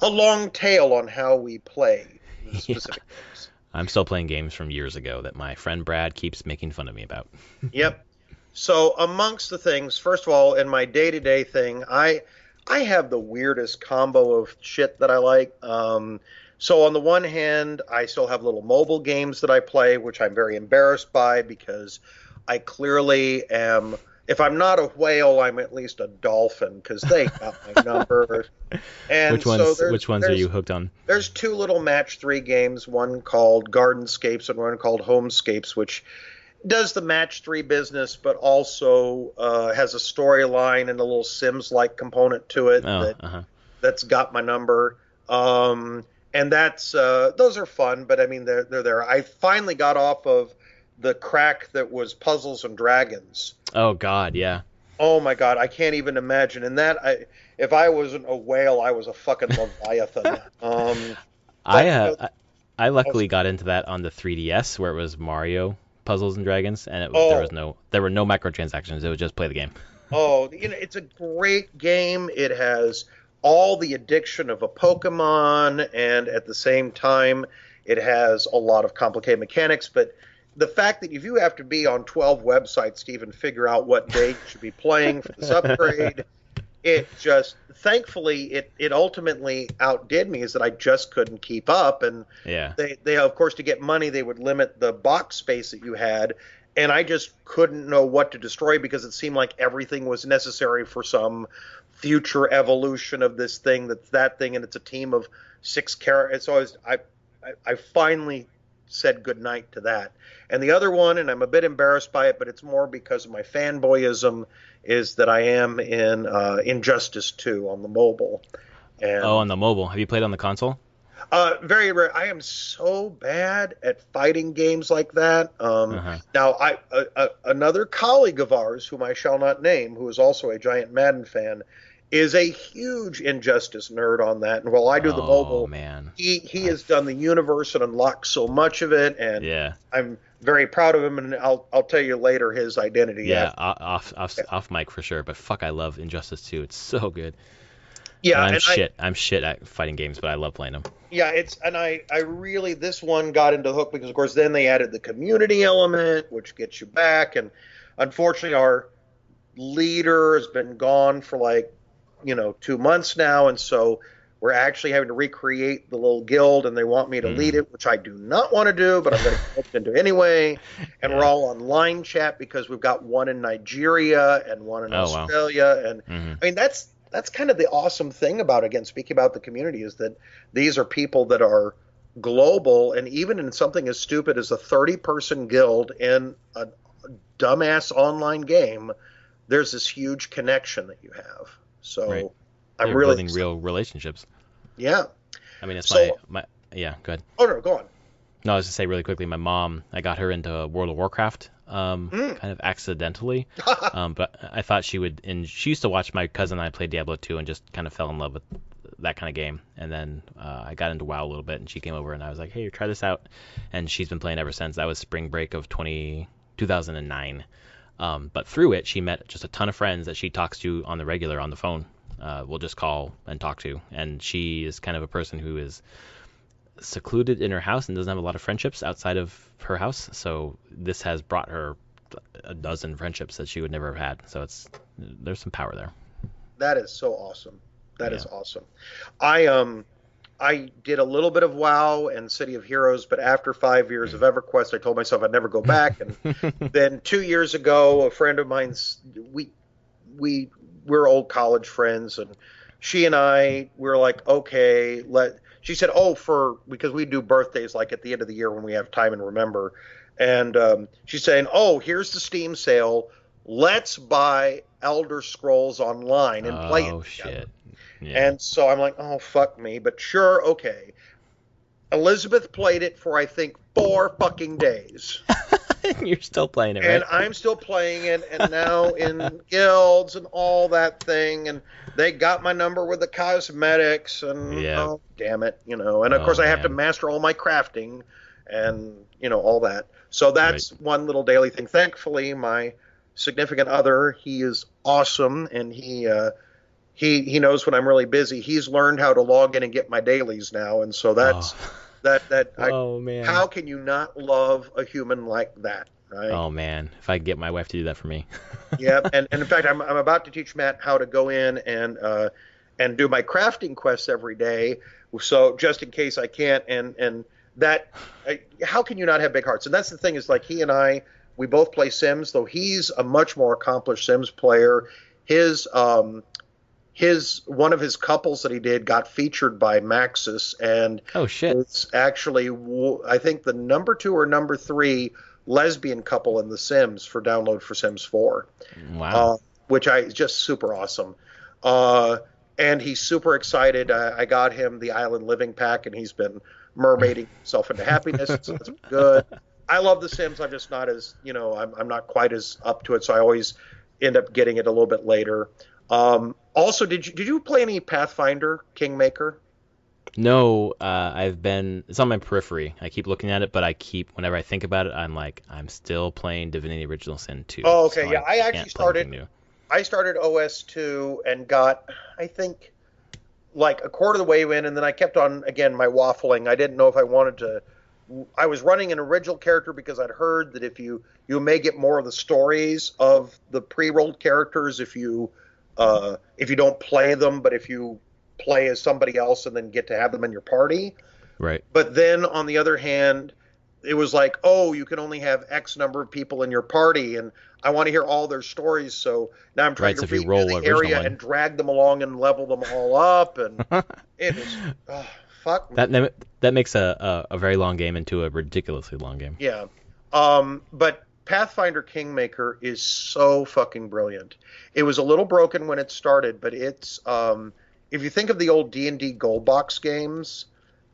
long tail on how we play Yeah. specific games. I'm still playing games from years ago that my friend Brad keeps making fun of me about. Yep. So amongst the things, first of all, in my day-to-day thing, I have the weirdest combo of shit that I like. So on the one hand, I still have little mobile games that I play, which I'm very embarrassed by because I clearly am. If I'm not a whale, I'm at least a dolphin because they got my number. And so Which ones are you hooked on? there's two little match 3 games, one called Gardenscapes and one called Homescapes, which does the match 3 business, but also has a storyline and a little Sims-like component to it that's got my number. And that's those are fun, but I mean they're there. I finally got off of the crack that was Puzzles and Dragons. Oh God, yeah. Oh my God, I can't even imagine. And if I wasn't a whale, I was a fucking leviathan. I luckily got into that on the 3DS where it was Mario Puzzles and Dragons, and there were no microtransactions. It was just play the game. It's a great game. It has all the addiction of a Pokemon, and at the same time, it has a lot of complicated mechanics. But the fact that if you have to be on 12 websites to even figure out what day you should be playing for this upgrade, thankfully, it ultimately outdid me, is that I just couldn't keep up. And they of course, to get money, they would limit the box space that you had. And I just couldn't know what to destroy because it seemed like everything was necessary for some future evolution of this thing, that thing, and it's a team of 6 characters. So I finally said goodnight to that. And the other one, and I'm a bit embarrassed by it, but it's more because of my fanboyism, is that I am in Injustice 2 on the mobile. And, on the mobile. Have you played on the console? Very rare. I am so bad at fighting games like that. Now, another colleague of ours, whom I shall not name, who is also a giant Madden fan, is a huge Injustice nerd on that. And while I do the mobile, man. he has done the universe and unlocked so much of it. And I'm very proud of him. And I'll tell you later his identity. Yeah, off mic for sure. But fuck, I love Injustice 2. It's so good. Yeah, and I'm shit at fighting games, but I love playing them. Yeah, I really, this one got into the hook because, of course, then they added the community element, which gets you back. And unfortunately, our leader has been gone for 2 months now. And so we're actually having to recreate the little guild, and they want me to lead it, which I do not want to do, but I'm going to get into anyway. And we're all on line chat because we've got one in Nigeria and one in Australia. Wow. And I mean, that's kind of the awesome thing about, again, speaking about the community, is that these are people that are global, and even in something as stupid as a 30-person guild in a dumbass online game, there's this huge connection that you have. So I'm really building real relationships. Yeah. I mean, it's my yeah, go ahead. Oh, no, go on. No, I was going to say really quickly, my mom, I got her into World of Warcraft kind of accidentally. But I thought she would, and she used to watch my cousin and I play Diablo 2 and just kind of fell in love with that kind of game. And then I got into WoW a little bit, and she came over and I was like, hey, try this out. And she's been playing ever since. That was spring break of 2009. But through it, she met just a ton of friends that she talks to on the regular on the phone. We'll just call and talk to. And she is kind of a person who is secluded in her house and doesn't have a lot of friendships outside of her house. So this has brought her a dozen friendships that she would never have had. So there's some power there. That is so awesome. That is awesome. I did a little bit of WoW and City of Heroes, but after 5 years of EverQuest, I told myself I'd never go back. And then 2 years ago, a friend of mine's, we're old college friends, and she and I were like, okay, she said, because we do birthdays like at the end of the year when we have time and remember. And she's saying, here's the Steam sale. Let's buy Elder Scrolls Online and play it together. Shit. Yeah. And so I'm like, oh, fuck me. But sure, okay. Elizabeth played it for, I think, 4 fucking days. You're still playing it, right? And I'm still playing it, and now in guilds and all that thing, and they got my number with the cosmetics, and oh, damn it, And of course I have to master all my crafting and, all that. So that's one little daily thing. Thankfully, my significant other, he is awesome, and he knows when I'm really busy. He's learned how to log in and get my dailies now, and so that's Oh man. How can you not love a human like that, right? Oh man, if I could get my wife to do that for me. Yeah, and in fact, I'm about to teach Matt how to go in and do my crafting quests every day. So just in case I can't, and that, how can you not have big hearts? And that's the thing is like he and I, we both play Sims, though he's a much more accomplished Sims player. His one of his couples that he did got featured by Maxis, and Oh shit. it's actually I think the number 2 or number 3 lesbian couple in The Sims for download for Sims 4. Wow. Which is just super awesome. And he's super excited. I got him the Island Living Pack, and he's been mermaiding himself into happiness. So that's good. I love The Sims. I'm just not as, I'm not quite as up to it, so I always end up getting it a little bit later. Also, did you play any Pathfinder Kingmaker? No, it's on my periphery. I keep looking at it, but whenever I think about it, I'm like, I'm still playing Divinity Original Sin 2. Oh, okay. So Yeah, I actually started. I started OS2 and got, I think, like a quarter of the way in, and then I kept on, again, my waffling. I didn't know if I wanted to. I was running an original character because I'd heard that if you may get more of the stories of the pre-rolled characters if you don't play them, but if you play as somebody else and then get to have them in your party. Right. But then on the other hand, it was like, oh, you can only have X number of people in your party, and I want to hear all their stories. So now I'm trying to redo the area and drag them along and level them all up, and it is fuck me. That makes a very long game into a ridiculously long game. Yeah. But Pathfinder Kingmaker is so fucking brilliant. It was a little broken when it started, but it's if you think of the old D&D gold box games,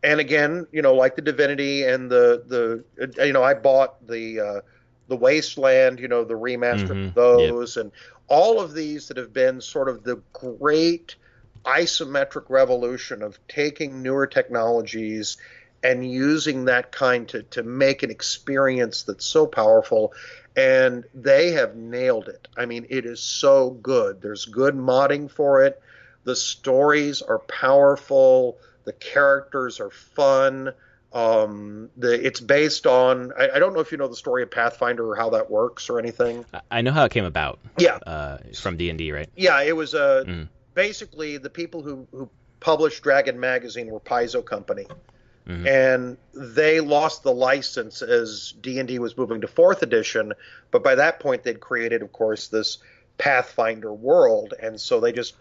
and again, like the Divinity and the I bought the Wasteland, the remaster of those, and all of these that have been sort of the great isometric revolution of taking newer technologies and using that kind to make an experience that's so powerful. And they have nailed it. I mean, it is so good. There's good modding for it. The stories are powerful. The characters are fun. It's based on, I don't know if you know the story of Pathfinder or how that works or anything. I know how it came about. Yeah. From D&D, right? Yeah, it was basically the people who published Dragon Magazine were Paizo Company. Mm-hmm. And they lost the license as D&D was moving to 4th edition, but by that point they'd created, of course, this Pathfinder world, and so they just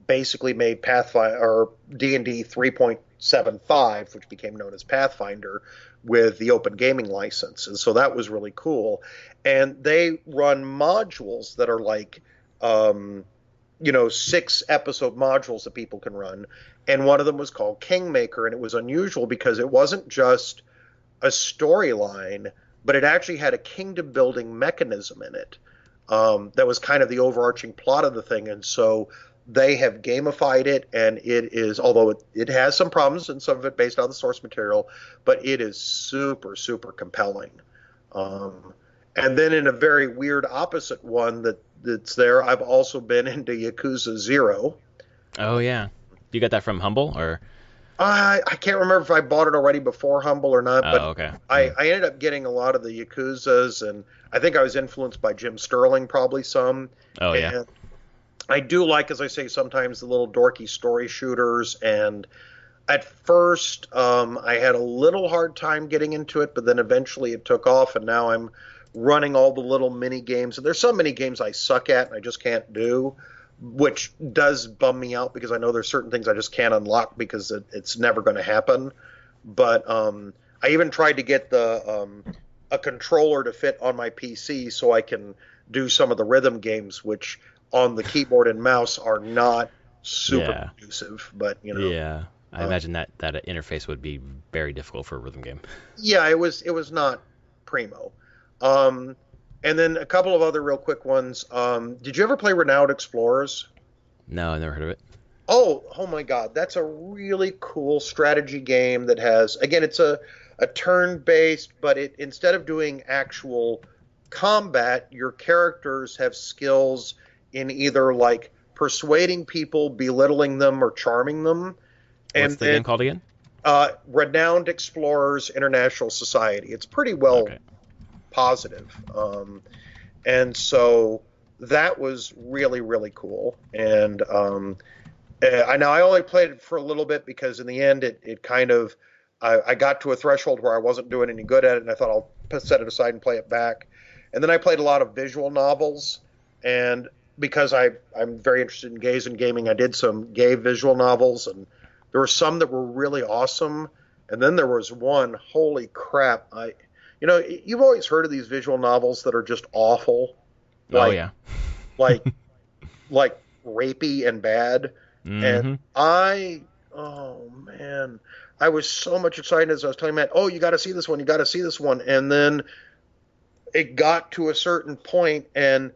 basically made Pathfinder or D&D 3.75, which became known as Pathfinder, with the open gaming license, and so that was really cool. And they run modules that are like 6-episode modules that people can run. And one of them was called Kingmaker, and it was unusual because it wasn't just a storyline, but it actually had a kingdom-building mechanism in it that was kind of the overarching plot of the thing. And so they have gamified it, and it is, although it has some problems, and some of it based on the source material, but it is super, super compelling. And then in a very weird opposite one that's there, I've also been into Yakuza 0. Oh, yeah. You got that from Humble, or? I can't remember if I bought it already before Humble or not, but okay. I ended up getting a lot of the Yakuzas, and I think I was influenced by Jim Sterling probably some. Oh, yeah. And I do like, as I say, sometimes the little dorky story shooters, and at first I had a little hard time getting into it, but then eventually it took off, and now I'm running all the little mini games. And there's some mini games I suck at and I just can't do, which does bum me out because I know there's certain things I just can't unlock because it's never going to happen. But I even tried to get a controller to fit on my PC so I can do some of the rhythm games, which on the keyboard and mouse are not super conducive. But yeah, I imagine that interface would be very difficult for a rhythm game. Yeah, it was not primo. And then a couple of other real quick ones. Did you ever play Renowned Explorers? No, I never heard of it. Oh my God. That's a really cool strategy game that has, again, it's a turn-based, but instead of doing actual combat, your characters have skills in either like persuading people, belittling them, or charming them. What's the game called again? Renowned Explorers International Society. It's pretty well Okay. positive. And so that was really, really cool. And I only played it for a little bit because in the end it kind of I got to a threshold where I wasn't doing any good at it, and I thought I'll set it aside and play it back. And then I played a lot of visual novels, and because I'm very interested in gays and gaming, I did some gay visual novels, and there were some that were really awesome, and then there was one, holy crap, you've always heard of these visual novels that are just awful, Oh like yeah. like like rapey and bad. And Mm-hmm. oh man, I was so much excited as I was telling Matt, oh, you got to see this one, you got to see this one. And then it got to a certain point, and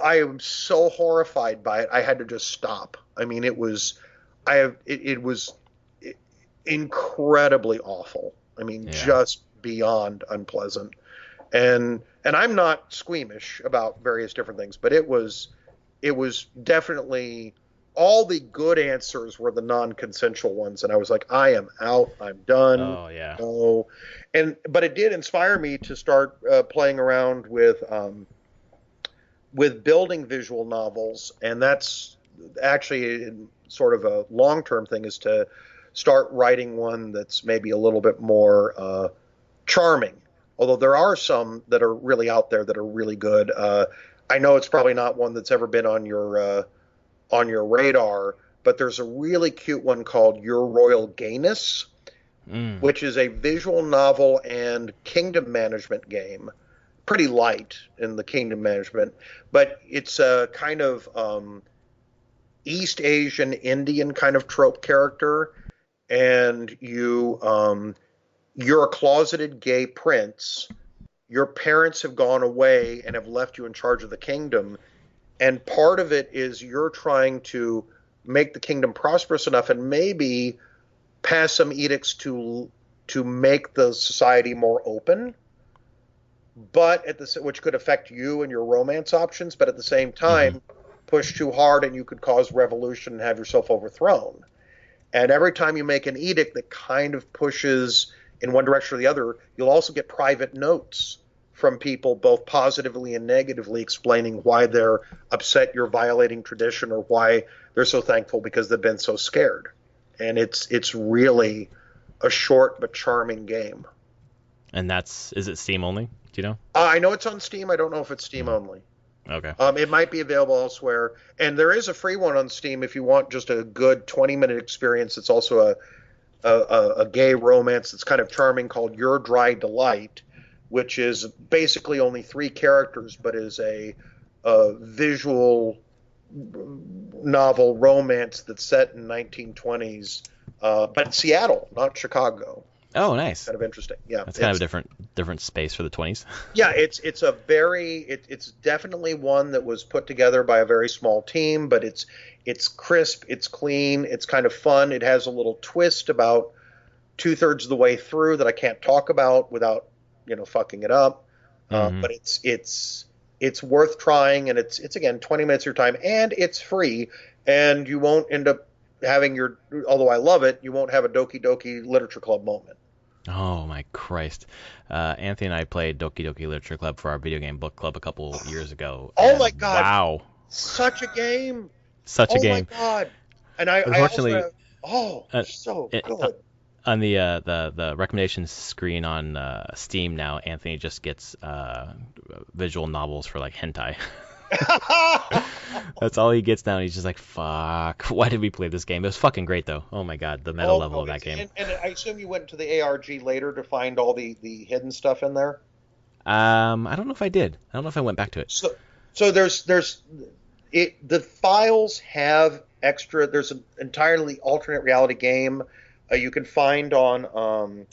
I am so horrified by it, I had to just stop. I mean, it was incredibly awful. I mean, Yeah. just beyond unpleasant. And I'm not squeamish about various different things, but it was definitely all the good answers were the non-consensual ones, and I was like, I am out, I'm done. Oh yeah. No, but it did inspire me to start playing around with building visual novels, and that's actually sort of a long-term thing, is to start writing one that's maybe a little bit more charming. Although there are some that are really out there that are really good. I know it's probably not one that's ever been on your radar, but there's a really cute one called Your Royal Gayness, Mm. which is a visual novel and kingdom management game. Pretty light in the kingdom management, but it's a kind of East Asian Indian kind of trope character, and you're a closeted gay prince. Your parents have gone away and have left you in charge of the kingdom, and part of it is you're trying to make the kingdom prosperous enough and maybe pass some edicts to make the society more open, but which could affect you and your romance options, but at the same Mm-hmm. time push too hard and you could cause revolution and have yourself overthrown. And every time you make an edict that kind of pushes in one direction or the other, you'll also get private notes from people, both positively and negatively, explaining why they're upset you're violating tradition or why they're so thankful because they've been so scared. And it's really a short but charming game. And is it Steam only? Do you know? I know it's on Steam. I don't know if it's Steam Mm. only. Okay. It might be available elsewhere. And there is a free one on Steam if you want just a good 20-minute experience. It's also a gay romance that's kind of charming called Your Dry Delight, which is basically only 3 characters, but is a visual novel romance that's set in 1920s, but Seattle, not Chicago. Oh, nice. Kind of interesting. Yeah, That's kind of a different space for the 20s. yeah, it's definitely one that was put together by a very small team, but it's crisp, it's clean, it's kind of fun. It has a little twist about 2/3 of the way through that I can't talk about without fucking it up. Mm-hmm. But it's worth trying, and it's again 20 minutes of your time, and it's free, and you won't end up having although I love it, you won't have a Doki Doki Literature Club moment. Oh my Christ. Anthony and I played Doki Doki Literature Club for our video game book club a couple years ago. Oh And my God. wow. Such a game. Such a Oh my game. God. And I also Unfortunately, so it, good. on the recommendations screen on Steam now, Anthony just gets visual novels for like hentai. That's all he gets now, and he's just like, fuck, why did we play this game? It was fucking great, though. Oh my god, the meta level of that game. And I assume you went to the ARG later to find all the hidden stuff in there. I don't know if I did. I don't know if I went back to it. So the files have extra. There's an entirely alternate reality game you can find on.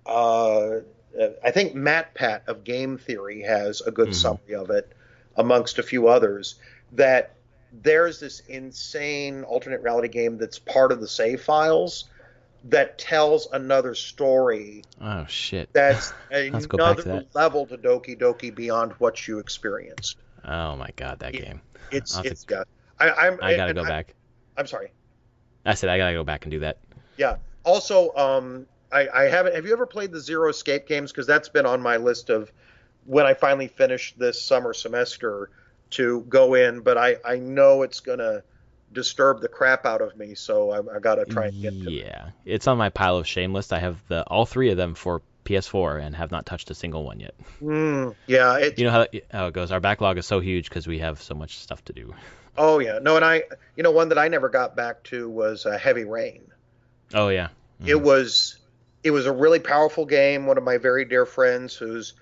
I think Matt Pat of Game Theory has a good summary of it, amongst a few others. That there's this insane alternate reality game that's part of the save files that tells another story. Oh shit. That's Let's go back to another that. level to Doki Doki beyond what you experienced. Oh my god, that game. It's I'll yeah. I gotta go back. I'm sorry. I said I gotta go back and do that. Yeah, Also, I haven't. Have you ever played the Zero Escape games? Because that's been on my list of when I finally finish this summer semester to go in. But I know it's gonna disturb the crap out of me, so I got to try and get to it. Yeah, it's on my pile of shame list. I have all three of them for PS4 and have not touched a single one yet. Yeah, You know how it goes. Our backlog is so huge because we have so much stuff to do. oh yeah, no, and one that I never got back to was Heavy Rain. Oh yeah. It Hmm. was it was a really powerful game. One of my very dear friends, who's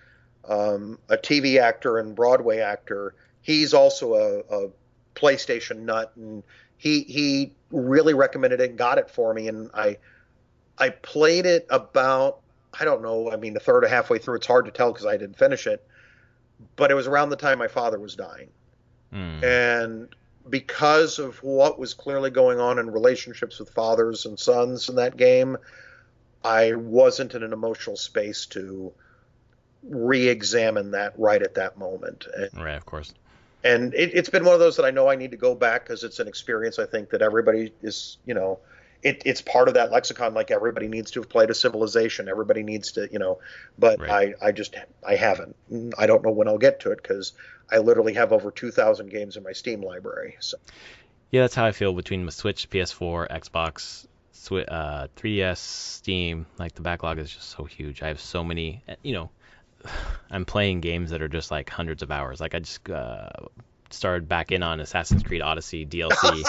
a TV actor and Broadway actor, he's also a PlayStation nut, and he really recommended it and got it for me, and I played it about, I don't know, I mean, a third or halfway through. It's hard to tell because I didn't finish it, but it was around the time my father was dying. Mm. And because of what was clearly going on in relationships with fathers and sons in that game, I wasn't in an emotional space to re-examine that right at that moment. Right, of course. And it's been one of those that I know I need to go back because it's an experience I think that everybody is, it's part of that lexicon. Like everybody needs to have played a Civilization. Everybody needs to, but Right. I haven't. I don't know when I'll get to it because I literally have over 2,000 games in my Steam library. So Yeah, that's how I feel between the Switch, PS4, Xbox, 3DS, Steam. Like the backlog is just so huge. I have so many. I'm playing games that are just like hundreds of hours. Like I just started back in on Assassin's Creed Odyssey DLC,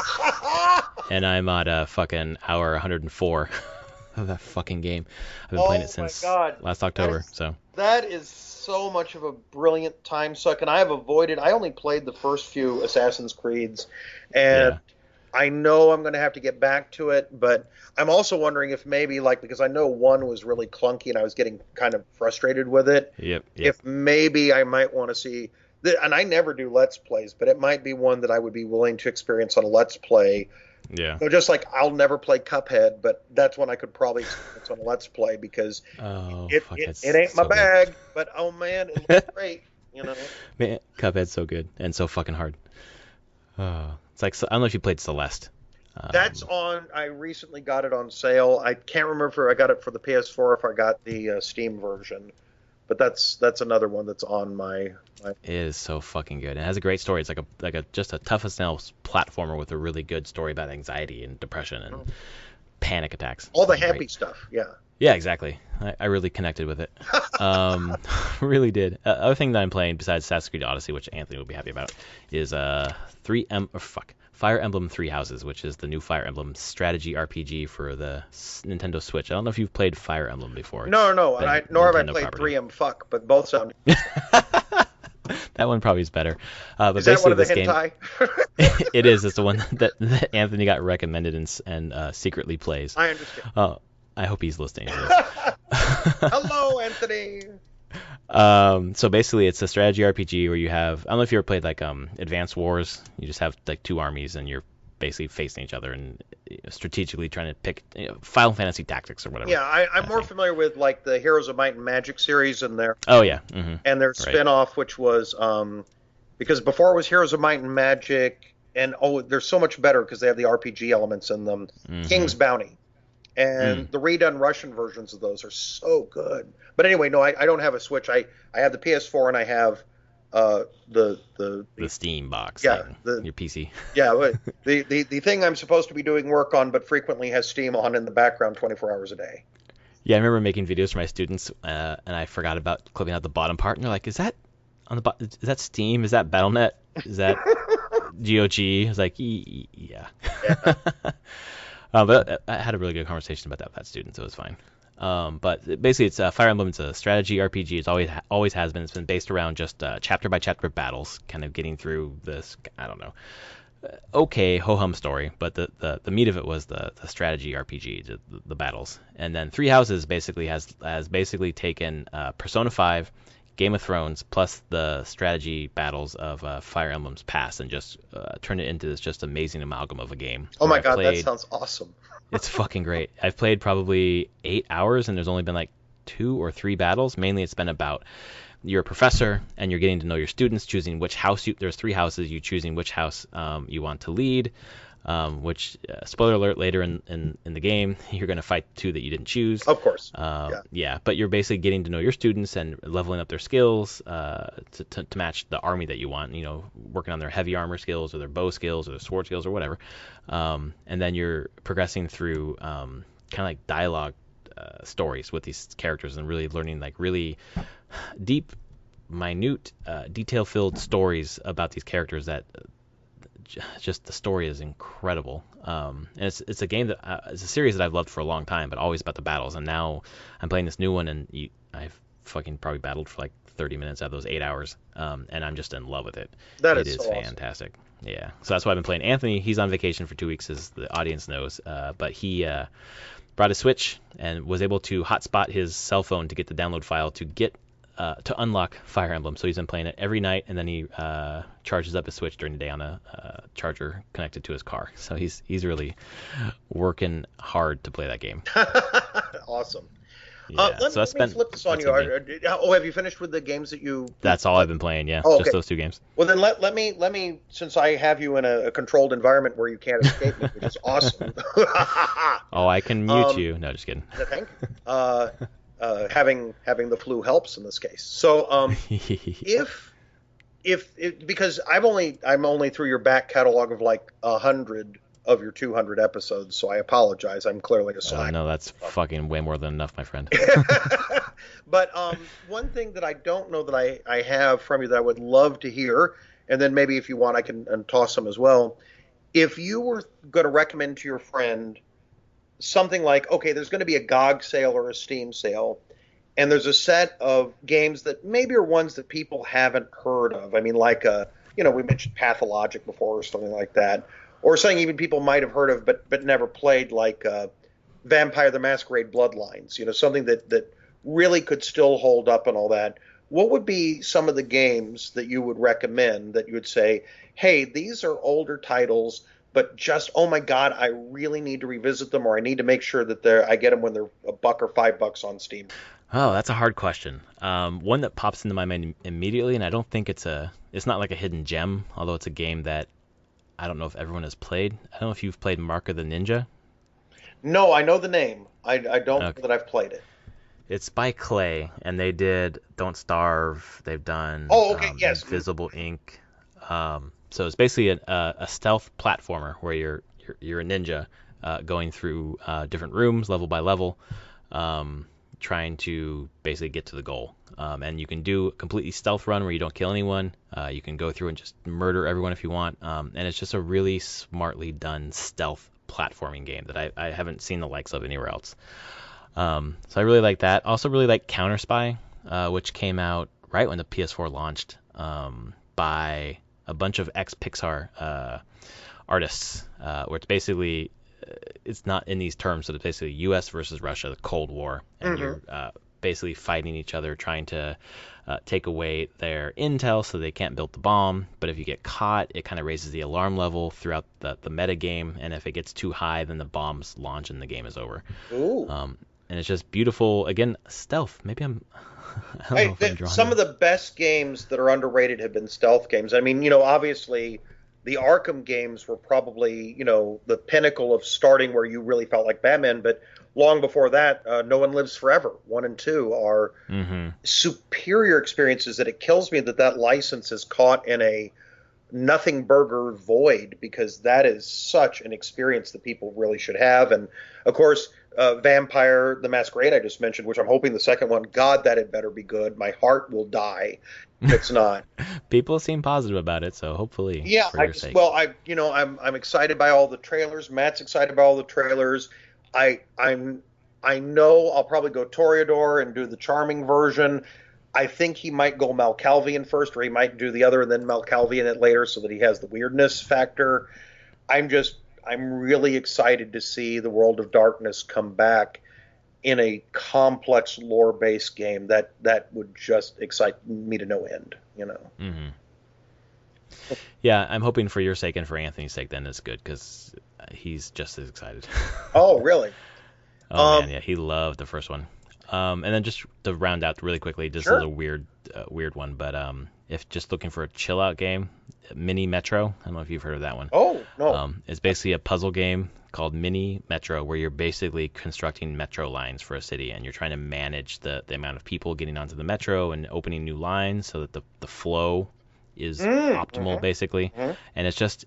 and I'm at a fucking hour 104 of that fucking game. I've been playing oh it my since God, last October. So that is so much of a brilliant time suck, and I only played the first few Assassin's Creeds, and yeah, I know I'm going to have to get back to it, but I'm also wondering if maybe, like, because I know one was really clunky and I was getting kind of frustrated with it, yep. if maybe I might want to see, and I never do Let's Plays, but it might be one that I would be willing to experience on a Let's Play. Yeah. So just like I'll never play Cuphead, but that's one I could probably experience on a Let's Play because Oh it, fuck, it, it's it ain't my so good. bag, but oh man, it looks great, you know. Man, Cuphead's so good and so fucking hard. Oh, it's like I don't know if you played Celeste. That's Um, on. I recently got it on sale. I can't remember if I got it for the PS4 or if I got the Steam version, but that's another one that's on my. it is so fucking good. It has a great story. It's like a just a tough as nails platformer with a really good story about anxiety and depression and panic attacks. All the Fucking happy great. stuff. Yeah. Yeah, exactly. I really connected with it. Really did. Other thing that I'm playing besides Assassin's Creed Odyssey, which Anthony will be happy about, is Fire Emblem Three Houses, which is the new Fire Emblem strategy RPG for the Nintendo Switch. I don't know if you've played Fire Emblem before. No, and The nor have I Nintendo played property. 3M Fuck, but both sound. That one probably is better. But Is that one basically, of the this game hentai? it is. It's the one that Anthony got recommended and secretly plays. I understand. I hope he's listening to this. Hello, Anthony. So basically, it's a strategy RPG where you have, I don't know if you ever played like Advanced Wars. You just have like two armies and you're basically facing each other and strategically trying to pick Final Fantasy Tactics or whatever. Yeah, I'm kind of more thing. familiar with like the Heroes of Might and Magic series and Oh yeah. their Right. spin-off, which was because before it was Heroes of Might and Magic, and they're so much better because they have the RPG elements in them. King's Bounty. And the redone Russian versions of those are so good. But anyway, no, I don't have a Switch. I have the PS4 and I have the The Steam box. Yeah, thing, your PC. yeah, but the thing I'm supposed to be doing work on, but frequently has Steam on in the background 24 hours a day. Yeah, I remember making videos for my students, and I forgot about clipping out the bottom part, and they're like, "Is that on the is that Steam? Is that BattleNet? Is that GOG?" I was like, "Yeah." But I had a really good conversation about that with that student, so it was fine. But basically, it's Fire Emblem. It's a strategy RPG. It's always has been. It's been based around just chapter by chapter battles, kind of getting through this. I don't know. Okay, ho hum story, but the meat of it was the strategy RPG, the battles. And then Three Houses basically has basically taken Persona 5, Game of Thrones, plus the strategy battles of Fire Emblem's past, and just turned it into this just amazing amalgam of a game. Oh my where I've God, that played- sounds awesome. It's fucking great. I've played probably 8 hours, and there's only been like 2 or 3 battles. Mainly, it's been about you're a professor and you're getting to know your students, choosing which house there's 3 houses, you choosing which house you want to lead. which spoiler alert, later in the game you're going to fight two that you didn't choose. Of course. Yeah. Yeah, but you're basically getting to know your students and leveling up their skills to match the army that you want. Working on their heavy armor skills or their bow skills or their sword skills or whatever. And then you're progressing through kind of like dialogue stories with these characters and really learning like really deep, minute, detail-filled stories about these characters that just the story is incredible. And it's a game that it's a series that I've loved for a long time, but always about the battles. And now I'm playing this new one, and I've fucking probably battled for like 30 minutes out of those 8 hours, and I'm just in love with it. It is so fantastic. Awesome. Yeah, so that's why I've been playing. Anthony, he's on vacation for 2 weeks, as the audience knows, but he brought a Switch and was able to hotspot his cell phone to get the download file to unlock Fire Emblem. So he's been playing it every night, and then he charges up his Switch during the day on a charger connected to his car. So he's really working hard to play that game. Awesome. Yeah. Let me flip this on you. Have you finished with the games that you? That's all I've been playing. Yeah, okay. Just those 2 games. Well, then let me, since I have you in a controlled environment where you can't escape me, which is awesome. Oh, I can mute you. No, just kidding. Thank you. Having the flu helps in this case. So, if because I'm only through your back catalog of like 100 of your 200 episodes, so I apologize. I'm clearly a slack. No, that's fucking way more than enough, my friend. But one thing that I don't know that I have from you that I would love to hear, and then maybe if you want I can toss them as well. If you were going to recommend to your friend something like, okay, there's going to be a GOG sale or a Steam sale, and there's a set of games that maybe are ones that people haven't heard of. I mean, like, we mentioned Pathologic before or something like that, or something even people might have heard of but never played, like Vampire the Masquerade Bloodlines, something that really could still hold up and all that. What would be some of the games that you would recommend that you would say, hey, these are older titles, but just, oh my God, I really need to revisit them, or I need to make sure that I get them when they're $1 or $5 on Steam? Oh, that's a hard question. One that pops into my mind immediately, and I don't think it's not like a hidden gem, although it's a game that I don't know if everyone has played. I don't know if you've played Mark of the Ninja. No, I know the name. I don't know that I've played it. It's by Clay, and they did Don't Starve. They've done yes. Invisible Ink. So it's basically a stealth platformer where you're a ninja going through different rooms level by level, trying to basically get to the goal. And you can do a completely stealth run where you don't kill anyone. You can go through and just murder everyone if you want. And it's just a really smartly done stealth platforming game that I haven't seen the likes of anywhere else. So I really like that. Also really like Counter Spy, which came out right when the PS4 launched, by a bunch of ex-Pixar artists, where it's basically, it's not in these terms, so it's basically U.S. versus Russia, the Cold War, and you're basically fighting each other, trying to take away their intel so they can't build the bomb. But if you get caught, it kind of raises the alarm level throughout the meta game, and if it gets too high, then the bombs launch and the game is over. Ooh. And it's just beautiful. Again, stealth. Maybe I'm... I don't know if I'm drawn some of the best games that are underrated have been stealth games. I mean, obviously the Arkham games were probably, the pinnacle of starting where you really felt like Batman. But long before that, No One Lives Forever 1 and 2 are superior experiences that it kills me that license is caught in a nothing burger void, because that is such an experience that people really should have. And of course, Vampire the Masquerade I just mentioned, which I'm hoping the second one, God, that it better be good. My heart will die if it's not. People seem positive about it, so hopefully. Yeah, I'm excited by all the trailers. Matt's excited by all the trailers. I know I'll probably go Toreador and do the charming version. I think he might go Malkalvian first, or he might do the other and then Malkalvian it later, so that he has the weirdness factor. I'm really excited to see the World of Darkness come back in a complex lore-based game that would just excite me to no end, Mm-hmm. Yeah, I'm hoping for your sake and for Anthony's sake then it's good, because he's just as excited. Oh, really? Man, yeah, he loved the first one. And then just to round out really quickly, this is a weird one, but if just looking for a chill out game, Mini Metro. I don't know if you've heard of that one. Oh, no. It's basically a puzzle game called Mini Metro where you're basically constructing metro lines for a city, and you're trying to manage the amount of people getting onto the metro and opening new lines so that the flow is optimal, basically. And it's just,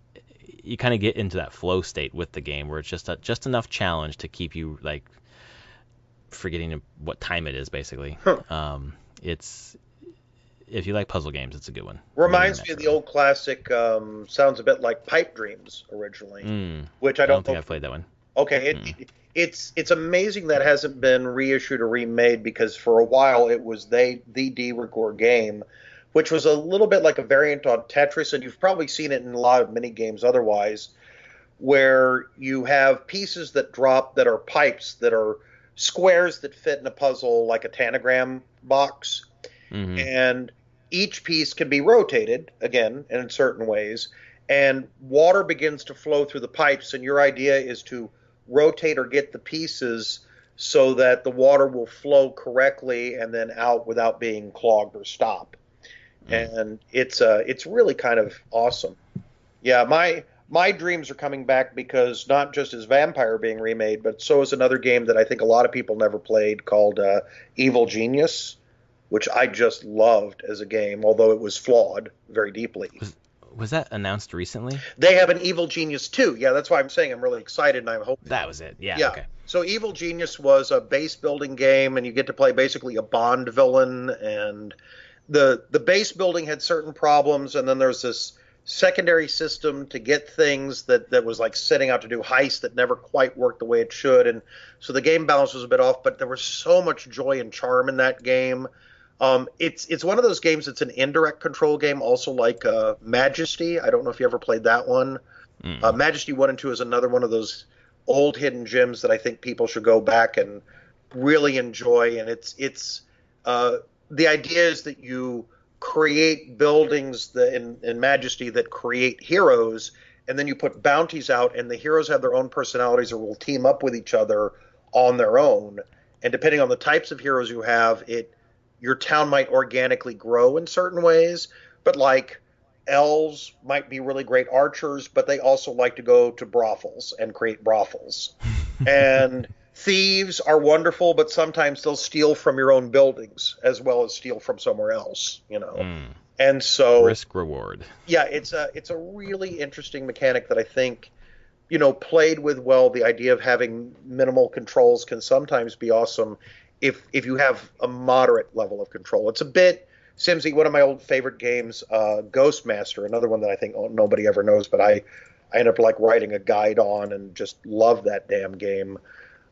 you kind of get into that flow state with the game where it's just enough challenge to keep you like forgetting what time it is, basically. It's, if you like puzzle games, it's a good one. Reminds me of the old classic, sounds a bit like Pipe Dreams originally, which I don't think I've played that one. Okay, it's amazing that hasn't been reissued or remade, because for a while it was the de rigueur game, which was a little bit like a variant on Tetris, and you've probably seen it in a lot of mini games otherwise, where you have pieces that drop that are pipes that are squares that fit in a puzzle like a tanagram box. And each piece can be rotated, again, in certain ways, and water begins to flow through the pipes, and your idea is to rotate or get the pieces so that the water will flow correctly and then out without being clogged or stop. And it's really kind of awesome. Yeah, my dreams are coming back, because not just is Vampire being remade, but so is another game that I think a lot of people never played called Evil Genius, which I just loved as a game, although it was flawed very deeply. Was that announced recently? They have an Evil Genius 2. Yeah, that's why I'm saying I'm really excited, and I'm hoping. That was it. Yeah. Okay. So Evil Genius was a base building game, and you get to play basically a Bond villain, and the base building had certain problems, and then there's this secondary system to get things that was like setting out to do heists that never quite worked the way it should, and so the game balance was a bit off, but there was so much joy and charm in that game. It's one of those games that's an indirect control game, also like Majesty. I don't know if you ever played that one. Majesty 1 and 2 is another one of those old hidden gems that I think people should go back and really enjoy. And it's the idea is that you create buildings in Majesty that create heroes, and then you put bounties out, and the heroes have their own personalities or will team up with each other on their own. And depending on the types of heroes you have, your town might organically grow in certain ways, but like elves might be really great archers, but they also like to go to brothels and create brothels. And thieves are wonderful, but sometimes they'll steal from your own buildings as well as steal from somewhere else, And so risk reward. Yeah, it's a really interesting mechanic that I think, played with well, the idea of having minimal controls can sometimes be awesome if you have a moderate level of control. It's a bit Simsy. One of my old favorite games, Ghostmaster, another one that I think nobody ever knows, but I end up like writing a guide on and just love that damn game.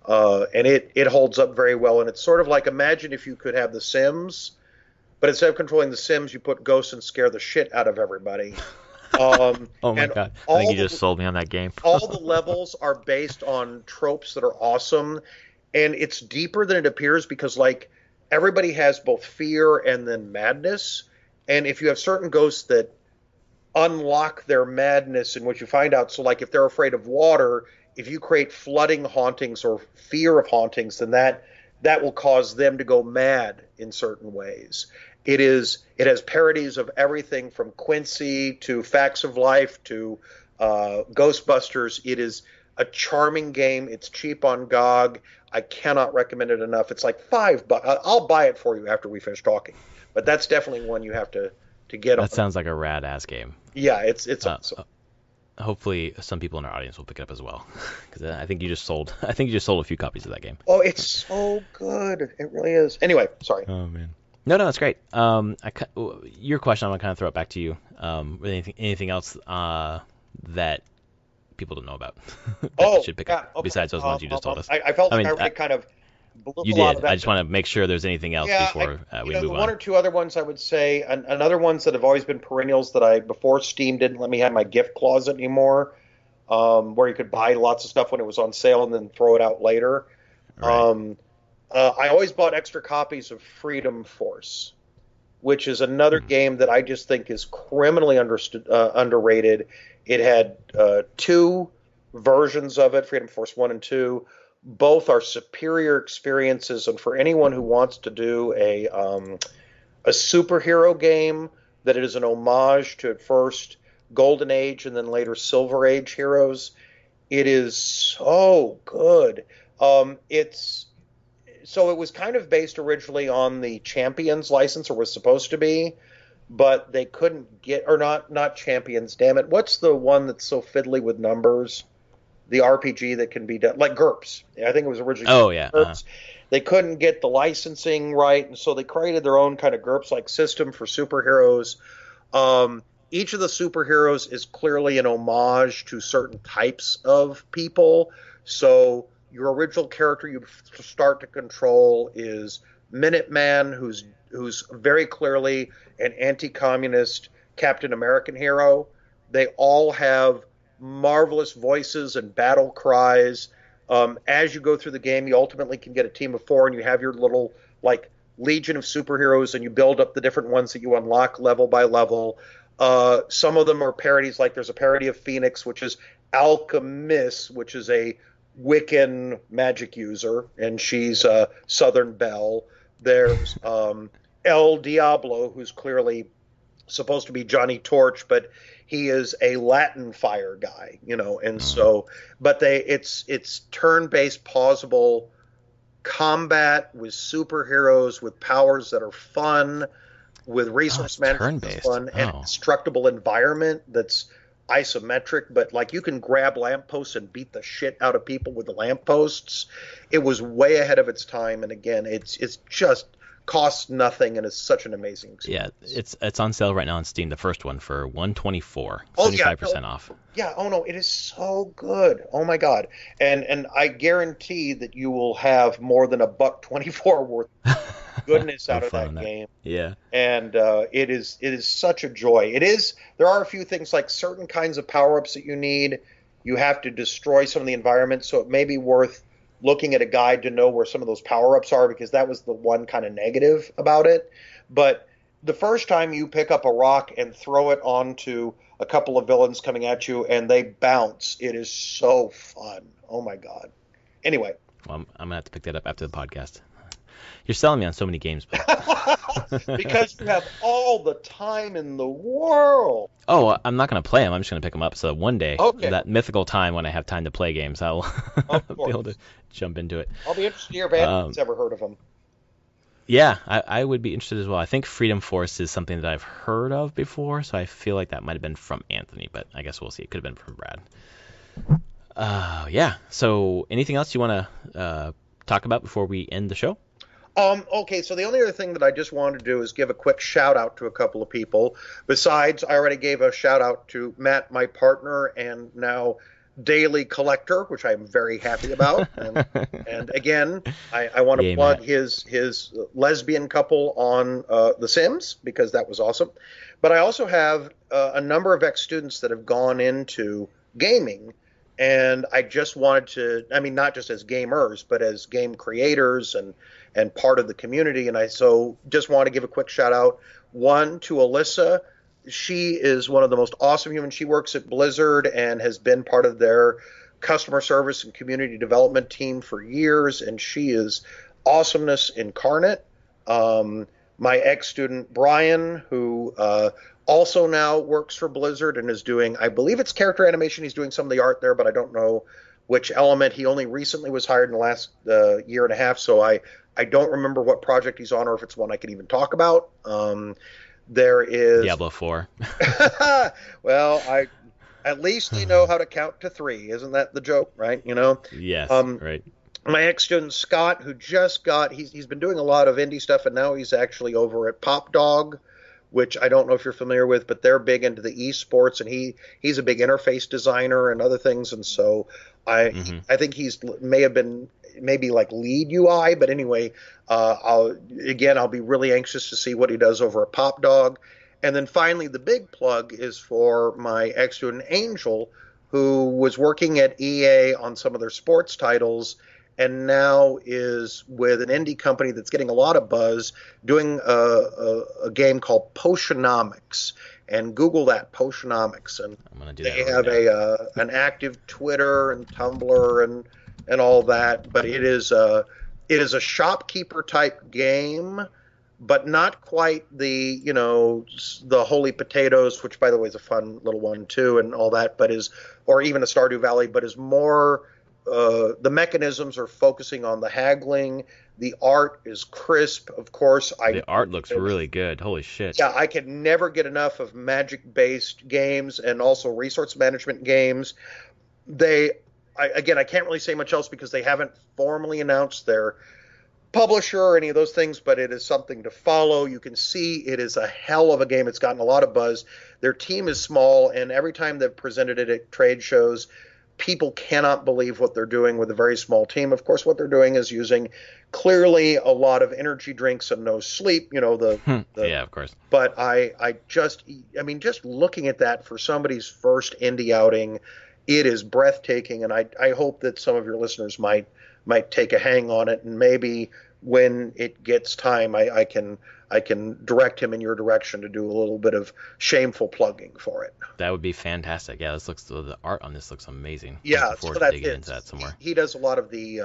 And it holds up very well. And it's sort of like, imagine if you could have The Sims, but instead of controlling The Sims, you put ghosts and scare the shit out of everybody. Oh my God. I think you just sold me on that game. All the levels are based on tropes that are awesome. And it's deeper than it appears, because like everybody has both fear and then madness. And if you have certain ghosts that unlock their madness, in which you find out, so like if they're afraid of water, if you create flooding hauntings or fear of hauntings, then that will cause them to go mad in certain ways. It has parodies of everything from Quincy to Facts of Life to Ghostbusters. It is a charming game. It's cheap on GOG. I cannot recommend it enough. It's like $5. I'll buy it for you after we finish talking. But that's definitely one you have to get on. That sounds like a rad ass game. Yeah, it's awesome. Hopefully, some people in our audience will pick it up as well, because I think you just sold a few copies of that game. Oh, it's so good. It really is. Anyway, sorry. Oh man. No, that's great. Your question, I'm gonna kind of throw it back to you. Anything else that people don't know about that should pick up besides those ones you just told us? I felt like I already kind of blew you a lot did. of that. I just want to make sure there's anything else before we move on. One or two other ones I would say, another ones that have always been perennials that before Steam didn't let me have my gift closet anymore, where you could buy lots of stuff when it was on sale and then throw it out later. Right. I always bought extra copies of Freedom Force, which is another game that I just think is criminally underrated. It had two versions of it, Freedom Force 1 and 2. Both are superior experiences, and for anyone who wants to do a superhero game that it is an homage to, at first, Golden Age and then later Silver Age heroes. It is so good. It's so it was kind of based originally on the Champions license, or was supposed to be, but they couldn't get, or not Champions. Damn it! What's the one that's so fiddly with numbers? The RPG that can be done like GURPS. I think it was originally GURPS. They couldn't get the licensing right, and so they created their own kind of GURPS-like system for superheroes. Each of the superheroes is clearly an homage to certain types of people. So your original character you start to control is Minuteman, who's very clearly an anti-communist Captain American hero. They all have marvelous voices and battle cries. As you go through the game, you ultimately can get a team of 4, and you have your little like legion of superheroes, and you build up the different ones that you unlock level by level. Some of them are parodies, like there's a parody of Phoenix, which is Alchemist, which is a Wiccan magic user, and she's Southern Belle. There's El Diablo, who's clearly supposed to be Johnny Torch, but he is a Latin fire guy, and so, but it's turn-based pausable combat with superheroes with powers that are fun, with resource management that's fun, and destructible environment that's isometric, but like you can grab lampposts and beat the shit out of people with the lampposts. It was way ahead of its time, and again, it's just costs nothing and is such an amazing experience. Yeah, it's on sale right now on Steam, the first one, for $124, 75% off. Yeah, oh no, it is so good. Oh my god. And I guarantee that you will have more than $1.24 worth of goodness out of that game. Yeah. And it is such a joy. There are a few things, like certain kinds of power-ups that you need. You have to destroy some of the environment, so it may be worth looking at a guide to know where some of those power-ups are, because that was the one kind of negative about it. But the first time you pick up a rock and throw it onto a couple of villains coming at you and they bounce, it is so fun. Oh my god. Anyway. Well, I'm going to have to pick that up after the podcast. You're selling me on so many games, Bill. Because you have all the time in the world. Oh, I'm not going to play them. I'm just going to pick them up. So one day, that mythical time when I have time to play games, I'll be able to jump into it. I'll be interested to hear if anyone's ever heard of them. Yeah, I would be interested as well. I think Freedom Force is something that I've heard of before, so I feel like that might have been from Anthony, but I guess we'll see. It could have been from Brad. Yeah, so anything else you want to talk about before we end the show? Okay, so the only other thing that I just wanted to do is give a quick shout out to a couple of people. Besides, I already gave a shout out to Matt, my partner, and now daily collector, which I'm very happy about. And again, I want to plug his lesbian couple on The Sims, because that was awesome. But I also have a number of ex-students that have gone into gaming, and I just wanted to, I mean, not just as gamers, but as game creators and part of the community. And I just want to give a quick shout out, one, to Alyssa. She is one of the most awesome humans. She works at Blizzard and has been part of their customer service and community development team for years, and she is awesomeness incarnate. My ex-student, Brian, who also now works for Blizzard and is doing, I believe it's character animation. He's doing some of the art there, but I don't know which element. He only recently was hired in the last year and a half, so I don't remember what project he's on or if it's one I can even talk about. There is Diablo 4. Well, at least you know how to count to 3. Isn't that the joke, right? Yes, right. My ex-student Scott, who just he's been doing a lot of indie stuff, and now he's actually over at Pop Dog, which I don't know if you're familiar with, but they're big into the esports, and he's a big interface designer and other things, and so I think he's may have been maybe like lead UI, but anyway, I'll be really anxious to see what he does over at Pop Dog. And then finally, the big plug is for my ex-student Angel, who was working at EA on some of their sports titles and now is with an indie company that's getting a lot of buzz, doing a game called Potionomics. And Google that, Potionomics. And they have an active Twitter and Tumblr and all that. But it is a shopkeeper type game, but not quite the, the Holy Potatoes, which by the way is a fun little one too, and all that, or even a Stardew Valley, but is more, the mechanisms are focusing on the haggling. The art is crisp, of course. The art looks really good. Holy shit. Yeah, I can never get enough of magic-based games and also resource management games. I can't really say much else because they haven't formally announced their publisher or any of those things, but it is something to follow. You can see it is a hell of a game. It's gotten a lot of buzz. Their team is small, and every time they've presented it at trade shows, people cannot believe what they're doing with a very small team. Of course, what they're doing is using clearly a lot of energy drinks and no sleep, yeah, of course. But just looking at that for somebody's first indie outing, it is breathtaking, and I hope that some of your listeners might take a hang on it, and maybe when it gets time, I can direct him in your direction to do a little bit of shameful plugging for it. That would be fantastic. Yeah, the art on this looks amazing. Yeah, looking forward to digging into that some more. He does a lot of the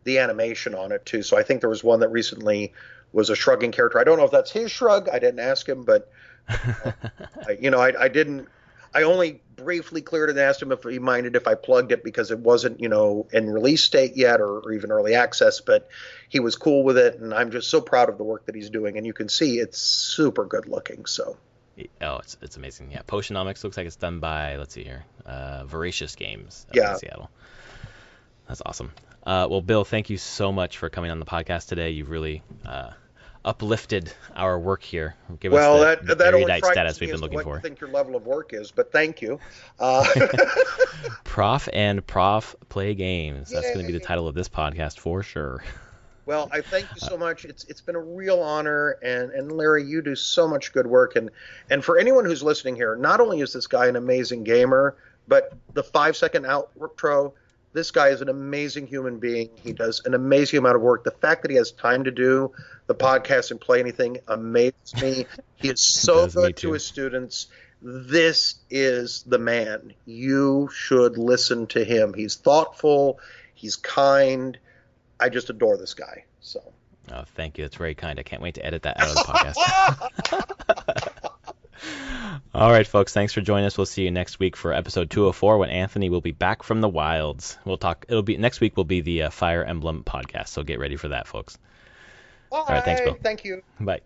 animation on it too. So I think there was one that recently was a shrugging character. I don't know if that's his shrug. I didn't ask him, but I didn't. I only briefly cleared it and asked him if he minded if I plugged it because it wasn't, in release state yet or even early access, but he was cool with it, and I'm just so proud of the work that he's doing, and you can see it's super good looking. So. Oh, it's amazing. Yeah, Potionomics looks like it's done by, let's see here, Voracious Games in Seattle. That's awesome. Well, Bill, thank you so much for coming on the podcast today. You've really uplifted our work here. Give us the erudite status we've been looking for. I think your level of work is, but thank you. Prof and Prof play games. That's going to be the title of this podcast for sure. Well, I thank you so much. It's been a real honor, and Larry, you do so much good work. And for anyone who's listening here, not only is this guy an amazing gamer, but the 5-second outro, this guy is an amazing human being. He does an amazing amount of work. The fact that he has time to do the podcast and play anything amazes me. He is so good to his students. This is the man. You should listen to him. He's thoughtful. He's kind. I just adore this guy. So. Oh, thank you. That's very kind. I can't wait to edit that out of the podcast. All right, folks. Thanks for joining us. We'll see you next week for episode 204 when Anthony will be back from the wilds. Next week will be the Fire Emblem podcast. So get ready for that, folks. All right. Thanks, Bill. Thank you. Bye.